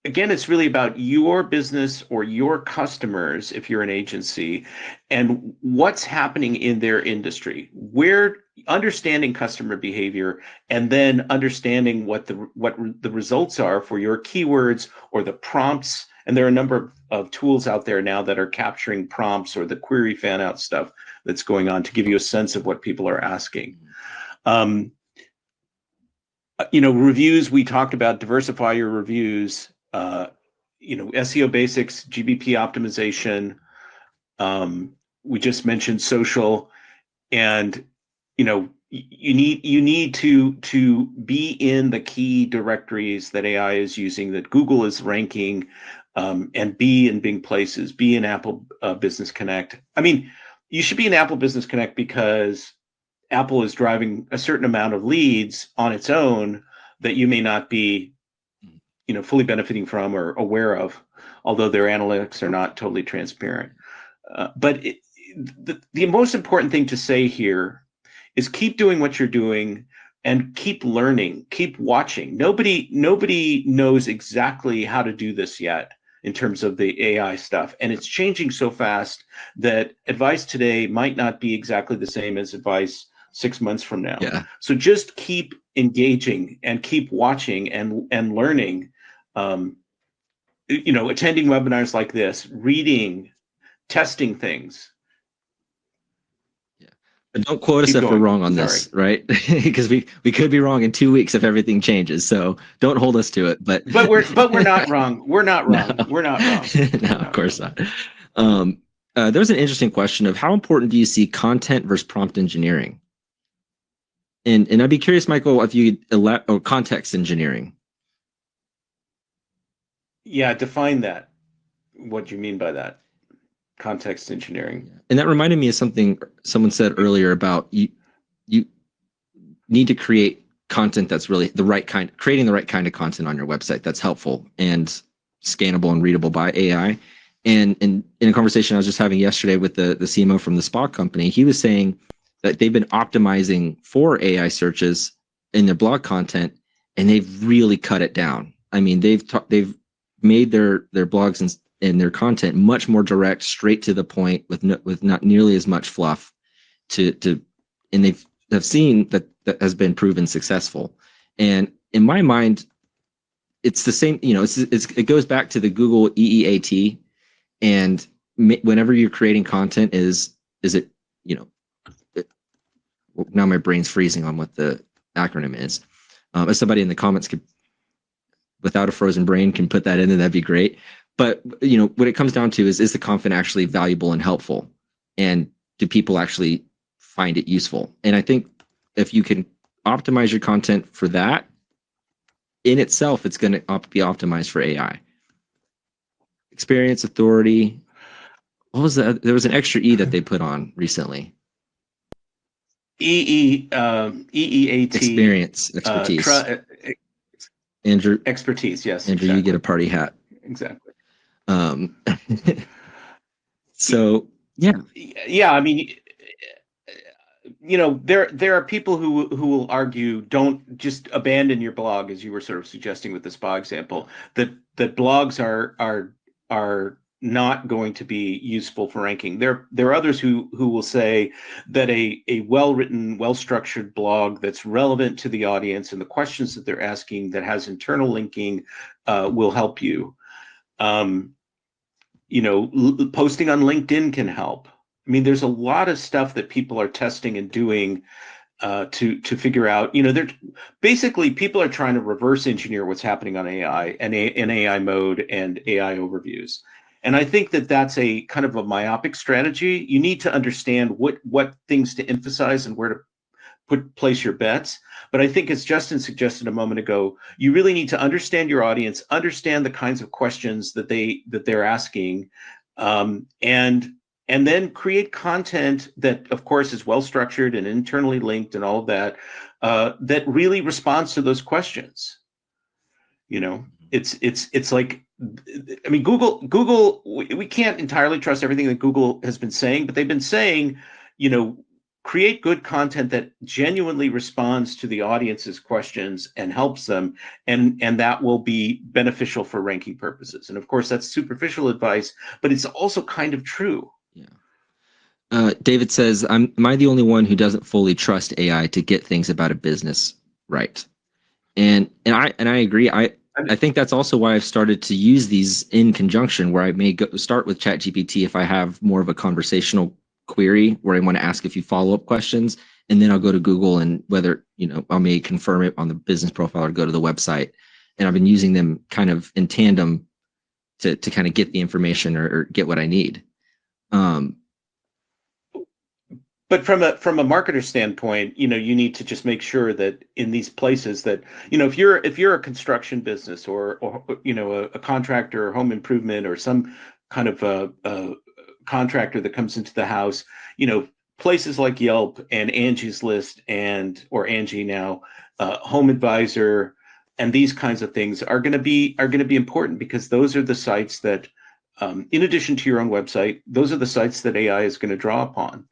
again, it's really about your business or your customers, if you're an agency, and what's happening in their industry, where understanding customer behavior, and then understanding what the results are for your keywords or the prompts. And there are a number of tools out there now that are capturing prompts or the query fan out stuff that's going on to give you a sense of what people are asking. Reviews, we talked about, diversify your reviews, SEO basics, GBP optimization. We just mentioned social, and, you need to be in the key directories that AI is using, that Google is ranking, and be in Bing Places, be in Apple Business Connect. I mean, you should be in Apple Business Connect because Apple is driving a certain amount of leads on its own that you may not be, fully benefiting from or aware of, although their analytics are not totally transparent. But the most important thing to say here is keep doing what you're doing and keep learning, keep watching. Nobody knows exactly how to do this yet in terms of the AI stuff. And it's changing so fast that advice today might not be exactly the same as advice 6 months from now. Yeah. So just keep engaging and keep watching and learning, attending webinars like this, reading, testing things. Yeah. But don't quote us if we're wrong on this, right? Because we could be wrong in 2 weeks if everything changes. So don't hold us to it. But we're not wrong. We're not wrong. No. We're not wrong. No, of course not. There's an interesting question of how important do you see content versus prompt engineering? And I'd be curious, Michael, if you or context engineering. Yeah, define that. What do you mean by that? Context engineering. And that reminded me of something someone said earlier about you need to create content that's really the right kind, creating the right kind of content on your website that's helpful and scannable and readable by AI. And in a conversation I was just having yesterday with the CMO from the spa company, he was saying that they've been optimizing for AI searches in their blog content, and they've really cut it down. I mean, they've made their blogs and their content much more direct, straight to the point, with not nearly as much fluff. And they've seen that has been proven successful. And in my mind, it's the same. It goes back to the Google EEAT, and whenever you're creating content, is it now my brain's freezing on what the acronym is. If somebody in the comments could, without a frozen brain, can put that in, then that'd be great. But what it comes down to is the content actually valuable and helpful, and do people actually find it useful? And I think if you can optimize your content for that, in itself, it's going to be optimized for AI. Experience, authority. What was that? There was an extra E that they put on recently. EEAT. Experience, expertise. Andrew. Expertise, yes. Andrew, exactly. You get a party hat. Exactly. So yeah. Yeah, I mean, there are people who will argue, don't just abandon your blog, as you were sort of suggesting with the spa example, that blogs are not going to be useful for ranking. There are others who will say that a well-written, well-structured blog that's relevant to the audience and the questions that they're asking, that has internal linking, will help you. Posting on LinkedIn can help. I mean, there's a lot of stuff that people are testing and doing to figure out. They're basically, people are trying to reverse engineer what's happening on AI and in AI mode and AI overviews. And I think that that's a kind of a myopic strategy. You need to understand what things to emphasize and where to place your bets. But I think, as Justin suggested a moment ago, you really need to understand your audience, understand the kinds of questions that they're asking, and then create content that, of course, is well structured and internally linked and all of that, that really responds to those questions. It's like, I mean, Google, we can't entirely trust everything that Google has been saying, but they've been saying, create good content that genuinely responds to the audience's questions and helps them, and that will be beneficial for ranking purposes. And of course, that's superficial advice, but it's also kind of true. Yeah. David says, am I the only one who doesn't fully trust AI to get things about a business right? And I agree. I think that's also why I've started to use these in conjunction, where I may start with ChatGPT if I have more of a conversational query where I want to ask a few follow-up questions, and then I'll go to Google, and whether, I may confirm it on the business profile or go to the website. And I've been using them kind of in tandem to kind of get the information or get what I need. But from a marketer standpoint, you need to just make sure that in these places that, if you're a construction business or a contractor or home improvement or some kind of a contractor that comes into the house, places like Yelp and Angie's List or Angie now, Home Advisor, and these kinds of things are going to be important, because those are the sites that, in addition to your own website, those are the sites that AI is going to draw upon.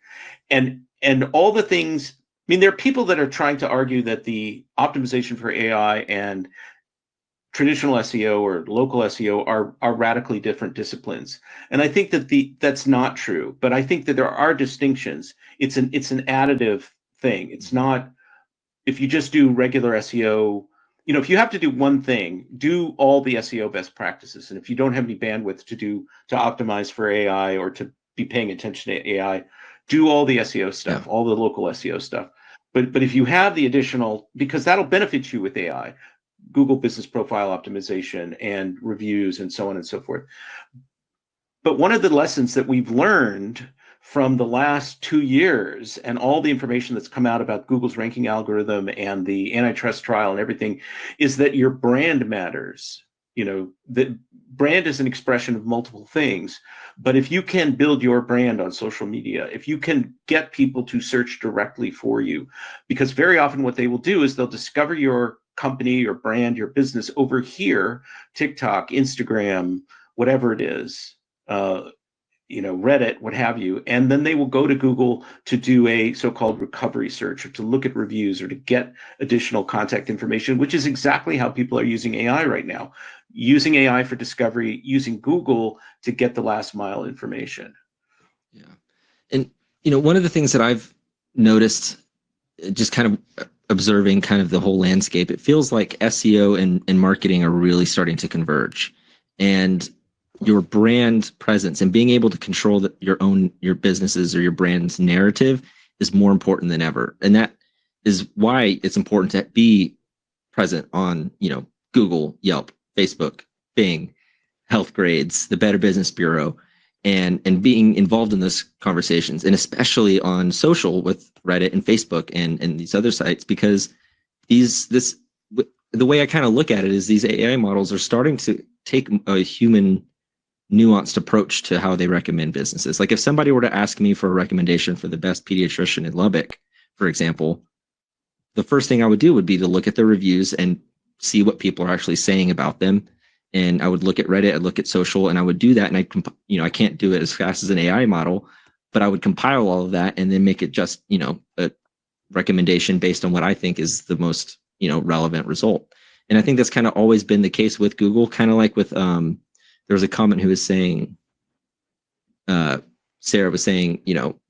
And all the things, there are people that are trying to argue that the optimization for AI and traditional SEO or local SEO are radically different disciplines. And I think that that's not true, but I think that there are distinctions. It's an additive thing. It's not, if you just do regular SEO, if you have to do one thing, do all the SEO best practices. And if you don't have any bandwidth to optimize for AI or to be paying attention to AI, do all the SEO stuff, all the local SEO stuff. But if you have the additional, because that'll benefit you with AI, Google Business Profile Optimization and reviews and so on and so forth. But one of the lessons that we've learned from the last 2 years and all the information that's come out about Google's ranking algorithm and the antitrust trial and everything is that your brand matters. The brand is an expression of multiple things, but if you can build your brand on social media, if you can get people to search directly for you, because very often what they will do is they'll discover your company, your brand, your business over here, TikTok, Instagram, whatever it is, Reddit, what have you, and then they will go to Google to do a so-called recovery search, or to look at reviews, or to get additional contact information, which is exactly how people are using AI right now, using AI for discovery, using Google to get the last mile information. Yeah. And, one of the things that I've noticed, just kind of observing kind of the whole landscape, it feels like SEO and marketing are really starting to converge. And your brand presence and being able to control your businesses or your brand's narrative is more important than ever. And that is why it's important to be present on, Google, Yelp, Facebook, Bing, Health Grades, the Better Business Bureau, and being involved in those conversations, and especially on social with Reddit and Facebook and these other sites, because the way I kind of look at it is these AI models are starting to take a human nuanced approach to how they recommend businesses. Like if somebody were to ask me for a recommendation for the best pediatrician in Lubbock, for example, the first thing I would do would be to look at the reviews and see what people are actually saying about them. And I would look at Reddit, I'd look at social, and I would do that. And I can't do it as fast as an AI model, but I would compile all of that and then make it just, a recommendation based on what I think is the most, relevant result. And I think that's kind of always been the case with Google, kind of like with, there was a comment who was saying, Sarah was saying,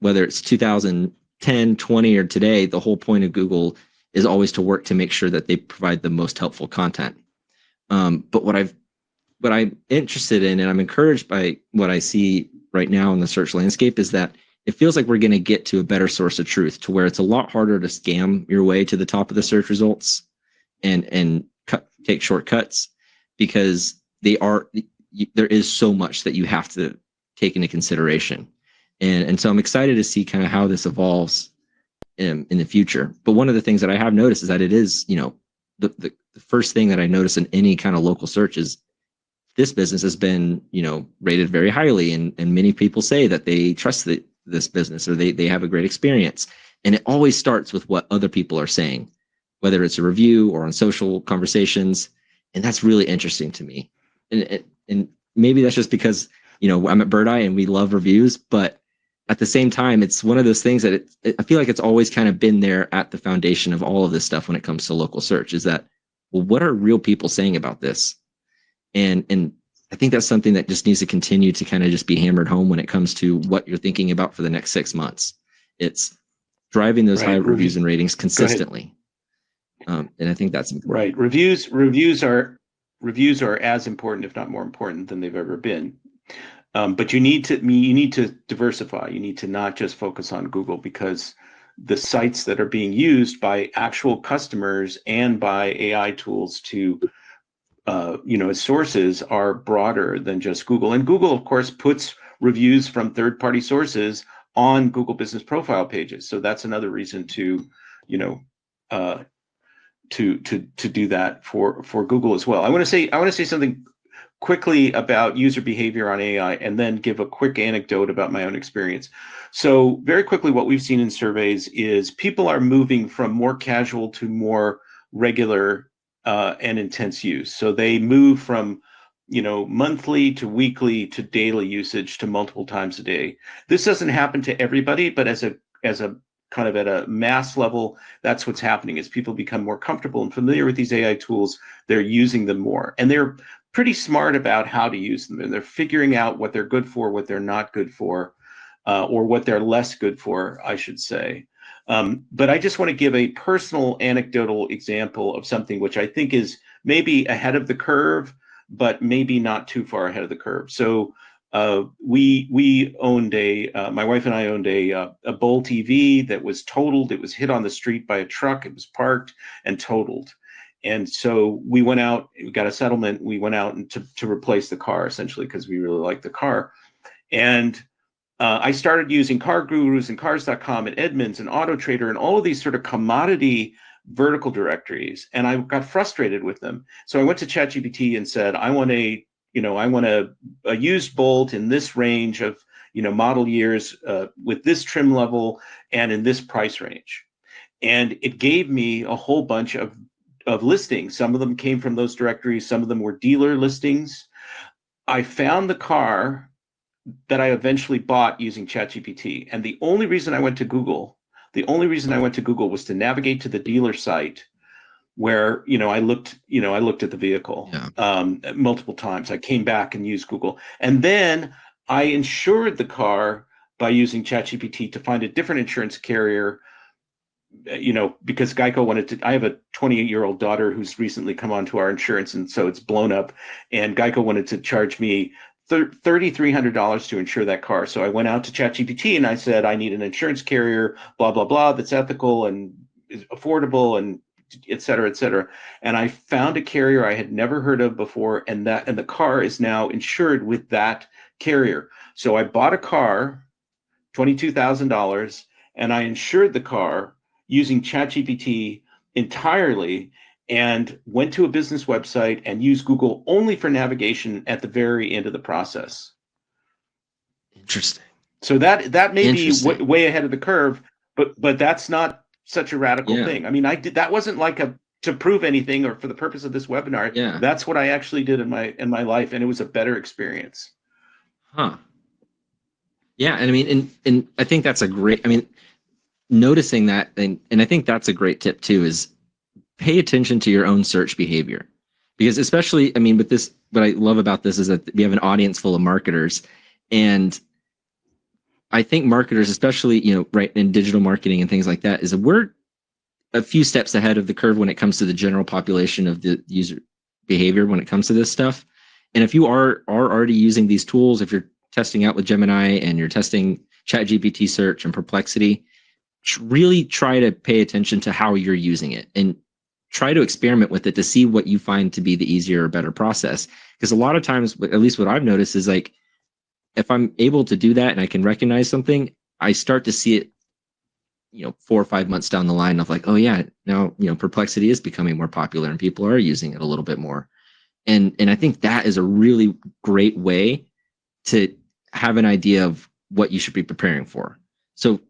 whether it's 2010, 20, or today, the whole point of Google is always to work to make sure that they provide the most helpful content. But what I'm interested in, and I'm encouraged by what I see right now in the search landscape, is that it feels like we're going to get to a better source of truth, to where it's a lot harder to scam your way to the top of the search results and take shortcuts, because there is so much that you have to take into consideration. And so I'm excited to see kind of how this evolves in the future. But one of the things that I have noticed is that it is, the first thing that I notice in any kind of local search is this business has been, rated very highly. And many people say that they trust this business, or they have a great experience. And it always starts with what other people are saying, whether it's a review or on social conversations. And that's really interesting to me. And maybe that's just because, I'm at Birdeye and we love reviews, but at the same time, it's one of those things that I feel like it's always kind of been there at the foundation of all of this stuff when it comes to local search, is that, well, what are real people saying about this? And I think that's something that just needs to continue to kind of just be hammered home when it comes to what you're thinking about for the next 6 months. It's driving those high reviews and ratings consistently. And I think that's important. Right. Reviews are as important, if not more important, than they've ever been. But you need to diversify. You need to not just focus on Google, because the sites that are being used by actual customers and by AI tools to as sources are broader than just Google. And Google, of course, puts reviews from third-party sources on Google Business Profile pages. So that's another reason to do that for Google as well. I want to say something quickly about user behavior on AI, and then give a quick anecdote about my own experience. So very quickly, what we've seen in surveys is people are moving from more casual to more regular and intense use. So they move from monthly to weekly to daily usage to multiple times a day. This doesn't happen to everybody, but as a kind of at a mass level, that's what's happening. As people become more comfortable and familiar with these AI tools, they're using them more, and they're pretty smart about how to use them, and they're figuring out what they're good for, what they're not good for, or what they're less good for, I should say. But I just want to give a personal anecdotal example of something which I think is maybe ahead of the curve, but maybe not too far ahead of the curve. So we owned my wife and I owned a Bowl TV that was totaled. It was hit on the street by a truck. It was parked and totaled. And so we went out, we got a settlement. We went out to replace the car, essentially, because we really liked the car. And I started using Car Gurus and Cars.com and Edmunds and Auto Trader and all of these sort of commodity vertical directories. And I got frustrated with them. So I went to ChatGPT and said, I want a used Bolt in this range of model years with this trim level and in this price range. And it gave me a whole bunch of listings. Some of them came from those directories. Some of them were dealer listings. I found the car that I eventually bought using ChatGPT. And the only reason I went to Google was to navigate to the dealer site, where I looked at the vehicle multiple times. I came back and used Google, and then I insured the car by using ChatGPT to find a different insurance carrier. Because Geico wanted to. I have a 28-year-old daughter who's recently come onto our insurance, and so it's blown up. And Geico wanted to charge me $3,300 to insure that car. So I went out to ChatGPT and I said, I need an insurance carrier, blah blah blah, that's ethical and is affordable, and et cetera, et cetera. And I found a carrier I had never heard of before, and the car is now insured with that carrier. So I bought a car, $22,000, and I insured the car using ChatGPT entirely, and went to a business website and used Google only for navigation at the very end of the process. Interesting. So that may be way ahead of the curve, but that's not such a radical thing. I mean, that wasn't like to prove anything or for the purpose of this webinar. Yeah. That's what I actually did in my life, and it was a better experience. Huh. Yeah, and I mean, and I think that's a great. I mean, noticing that, and I think that's a great tip too, is pay attention to your own search behavior, because especially, I mean, with this, what I love about this is that we have an audience full of marketers, and I think marketers, especially, right, in digital marketing and things like that, is that we're a few steps ahead of the curve when it comes to the general population of the user behavior when it comes to this stuff. And if you are already using these tools, if you're testing out with Gemini and you're testing ChatGPT search and Perplexity, really try to pay attention to how you're using it and try to experiment with it to see what you find to be the easier or better process. Because a lot of times, at least what I've noticed, is like, if I'm able to do that and I can recognize something, I start to see it, 4 or 5 months down the line of like, oh yeah, now, Perplexity is becoming more popular and people are using it a little bit more. And I think that is a really great way to have an idea of what you should be preparing for. So,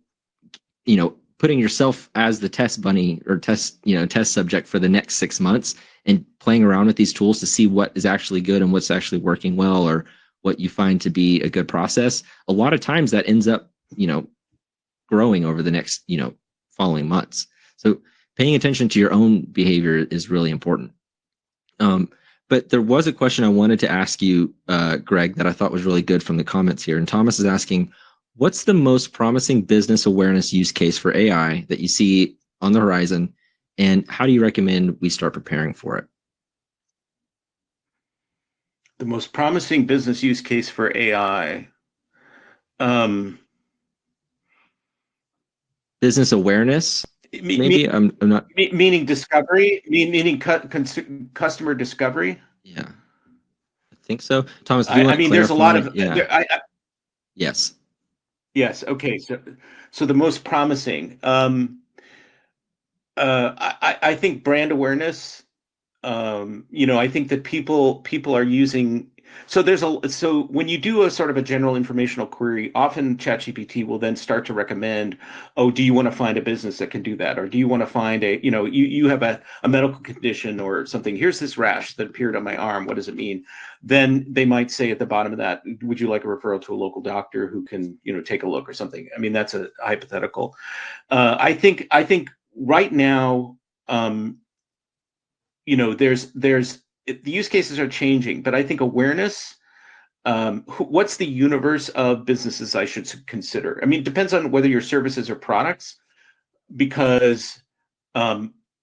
putting yourself as the test bunny or test subject for the next 6 months and playing around with these tools to see what is actually good and what's actually working well, or what you find to be a good process. A lot of times that ends up growing over the next, following months. So paying attention to your own behavior is really important. But there was a question I wanted to ask you, Greg, that I thought was really good from the comments here. And Thomas is asking, what's the most promising business awareness use case for AI that you see on the horizon? And how do you recommend we start preparing for it? The most promising business use case for AI. Business awareness? Maybe I'm not. Meaning discovery, meaning customer discovery. Yeah, I think so. Thomas, do you want to clarify? There's a lot of Yes. Yes. Okay. So the most promising. I think brand awareness. I think that people are using. So when you do a sort of a general informational query, often ChatGPT will then start to recommend, oh, do you want to find a business that can do that? Or do you want to find you have a medical condition or something. Here's this rash that appeared on my arm. What does it mean? Then they might say at the bottom of that, would you like a referral to a local doctor who can, take a look or something? I mean, that's a hypothetical. I think right now, there's the use cases are changing, but I think awareness. What's the universe of businesses I should consider? I mean, it depends on whether your services or products, because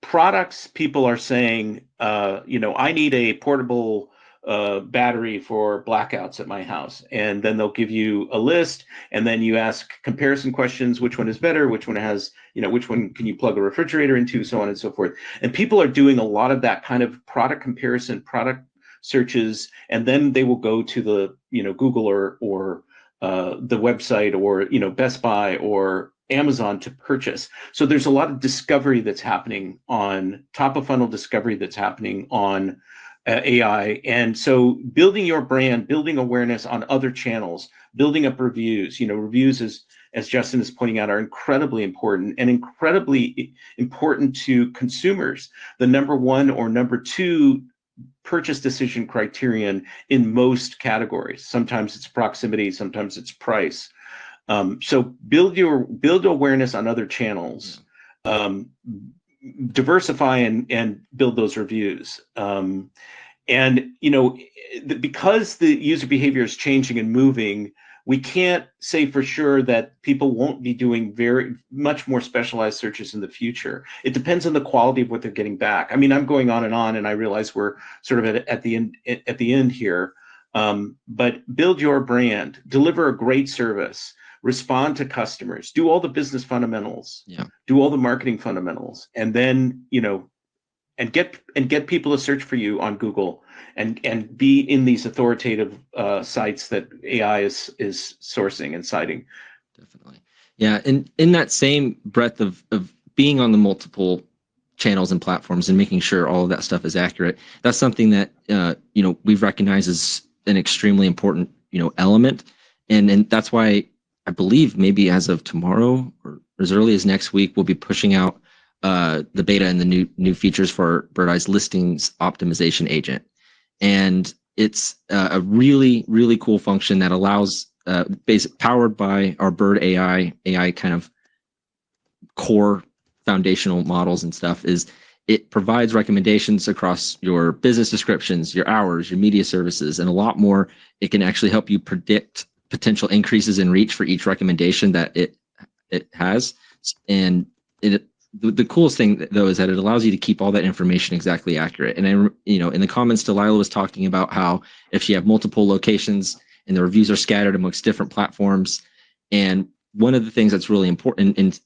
products, people are saying, I need a portable battery for blackouts at my house, and then they'll give you a list, and then you ask comparison questions: which one is better, which one has, which one can you plug a refrigerator into, so on and so forth. And people are doing a lot of that kind of product comparison, product searches, and then they will go to the Google or the website, or Best Buy or Amazon to purchase. So there's a lot of discovery that's happening on top of funnel discovery that's happening on AI. And so building your brand, building awareness on other channels, building up reviews. Reviews, as Justin is pointing out, are incredibly important, and incredibly important to consumers. The number one or number two purchase decision criterion in most categories. Sometimes it's proximity, sometimes it's price. So build awareness on other channels, diversify and build those reviews. Because the user behavior is changing and moving, we can't say for sure that people won't be doing very much more specialized searches in the future. It depends on the quality of what they're getting back. I mean, I'm going on, and I realize we're sort of at the end here. But build your brand, deliver a great service, respond to customers, do all the business fundamentals, do all the marketing fundamentals, and then and get people to search for you on Google, and be in these authoritative sites that AI is sourcing and citing. Definitely. Yeah. And in that same breadth of being on the multiple channels and platforms and making sure all of that stuff is accurate, that's something that, we've recognized as an extremely important, element. And that's why I believe maybe as of tomorrow or as early as next week, we'll be pushing out the beta and the new features for Birdeye's listings optimization agent. And it's a really, really cool function that allows, powered by our Bird AI kind of core foundational models and stuff, is it provides recommendations across your business descriptions, your hours, your media services, and a lot more. It can actually help you predict potential increases in reach for each recommendation that it has. And the coolest thing though is that it allows you to keep all that information exactly accurate. And in the comments, Delilah was talking about how if you have multiple locations and the reviews are scattered amongst different platforms, and one of the things that's really important, and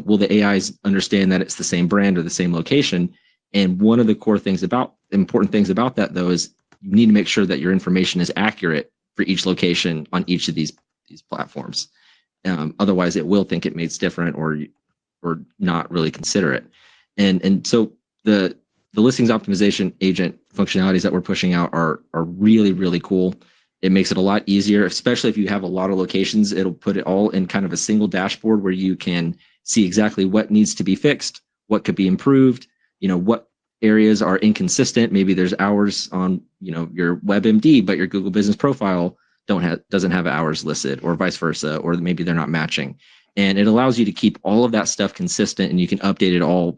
will the AIs understand that it's the same brand or the same location? And one of the important things about that though is you need to make sure that your information is accurate for each location on each of these platforms. Otherwise, it will think it makes different or not really consider it. And so the listings optimization agent functionalities that we're pushing out are really, really cool. It makes it a lot easier, especially if you have a lot of locations. It'll put it all in kind of a single dashboard where you can see exactly what needs to be fixed, what could be improved, what areas are inconsistent. Maybe there's hours on, your WebMD, but your Google Business Profile doesn't have hours listed, or vice versa, or maybe they're not matching. And it allows you to keep all of that stuff consistent, and you can update it all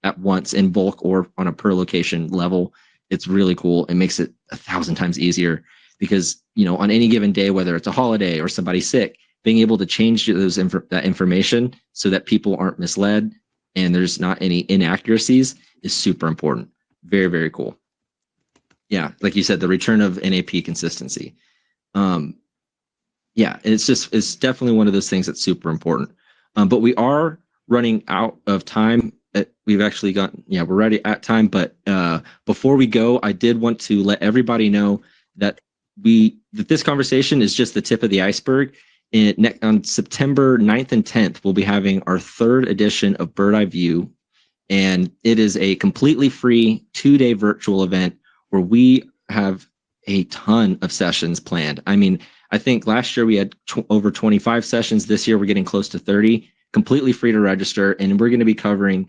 at once in bulk or on a per location level. It's really cool. It makes it 1,000 times easier because, on any given day, whether it's a holiday or somebody's sick, being able to change that information so that people aren't misled and there's not any inaccuracies is super important. Very, very cool. Yeah, like you said, the return of NAP consistency. Yeah, it's definitely one of those things that's super important. But we are running out of time. We've actually we're ready at time. But before we go, I did want to let everybody know that this conversation is just the tip of the iceberg. On September 9th and 10th, we'll be having our 3rd edition of Birdeye View. And it is a completely free 2-day virtual event where we have a ton of sessions planned. I mean, I think last year we had over 25 sessions. This year we're getting close to 30, completely free to register. And we're going to be covering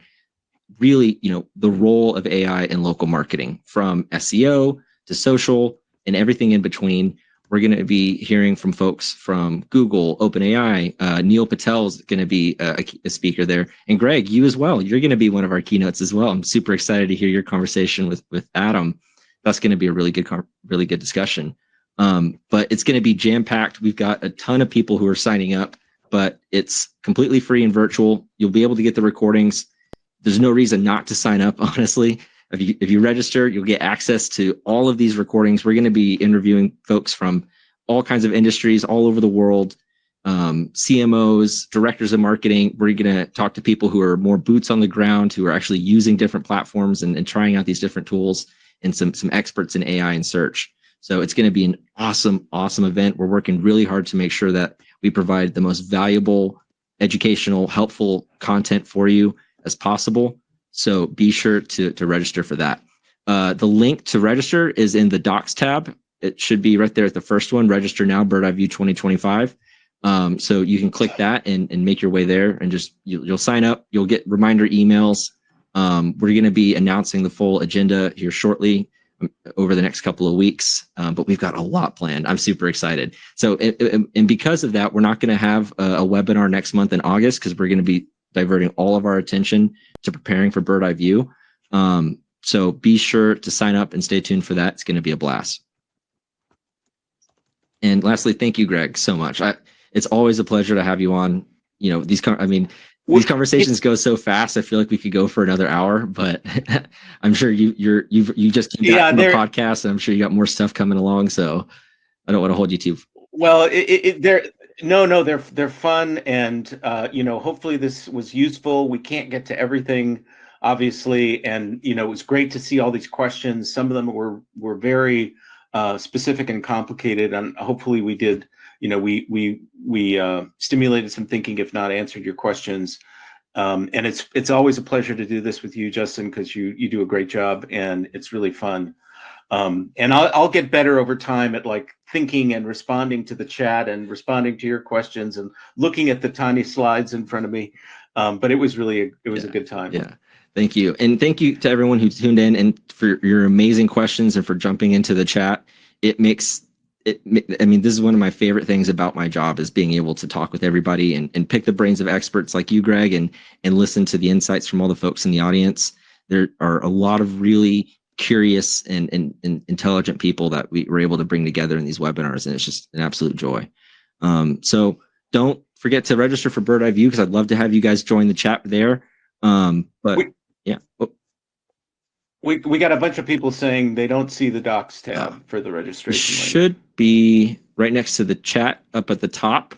really, the role of AI in local marketing, from SEO to social and everything in between. We're going to be hearing from folks from Google, OpenAI. Neil Patel's going to be a speaker there. And Greg, you as well. You're going to be one of our keynotes as well. I'm super excited to hear your conversation with Adam. That's going to be a really good discussion. But it's going to be jam-packed. We've got a ton of people who are signing up, but it's completely free and virtual. You'll be able to get the recordings. There's no reason not to sign up, honestly. If you register, you'll get access to all of these recordings. We're going to be interviewing folks from all kinds of industries all over the world, CMOs, directors of marketing. We're going to talk to people who are more boots on the ground, who are actually using different platforms and trying out these different tools, and some experts in AI and search. So it's going to be an awesome event. We're working really hard to make sure that we provide the most valuable, educational, helpful content for you as possible. So be sure to register for that. The link to register is in the Docs tab. It should be right there at the first one. Register now, Birdeye View 2025. So you can click that and make your way there, and just you'll sign up. You'll get reminder emails. We're going to be announcing the full agenda here shortly over the next couple of weeks, but we've got a lot planned. I'm super excited. So, and because of that, we're not going to have a webinar next month in August, because we're going to be diverting all of our attention to preparing for Birdeye View. So be sure to sign up and stay tuned for that. It's going to be a blast. And lastly, thank you, Greg, so much. It's always a pleasure to have you on. These conversations go so fast. I feel like we could go for another hour, but I'm sure you just came back from a podcast, and I'm sure you got more stuff coming along. So I don't want to hold you too. Well, they're fun, and hopefully this was useful. We can't get to everything, obviously, and it was great to see all these questions. Some of them were very specific and complicated, and hopefully we did. We stimulated some thinking, if not answered your questions. And it's always a pleasure to do this with you, Justin, because you do a great job, and it's really fun. And I'll get better over time at thinking and responding to the chat and responding to your questions and looking at the tiny slides in front of me. But it was really a good time. Yeah. Thank you. And thank you to everyone who tuned in and for your amazing questions and for jumping into the chat. This is one of my favorite things about my job, is being able to talk with everybody and pick the brains of experts like you, Greg, and listen to the insights from all the folks in the audience. There are a lot of really curious and intelligent people that we were able to bring together in these webinars, and it's just an absolute joy. So don't forget to register for Birdeye View, because I'd love to have you guys join the chat there. We got a bunch of people saying they don't see the Docs tab for the registration. Should be right next to the chat up at the top.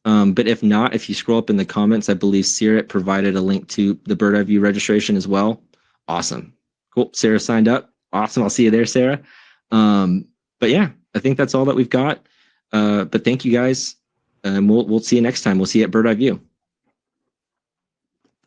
But if not, if you scroll up in the comments, I believe Sarah provided a link to the Birdeye View registration as well. Awesome. Cool. Sarah signed up. Awesome. I'll see you there, Sarah. But yeah, I think that's all that we've got. But thank you guys. And we'll see you next time. We'll see you at Birdeye View.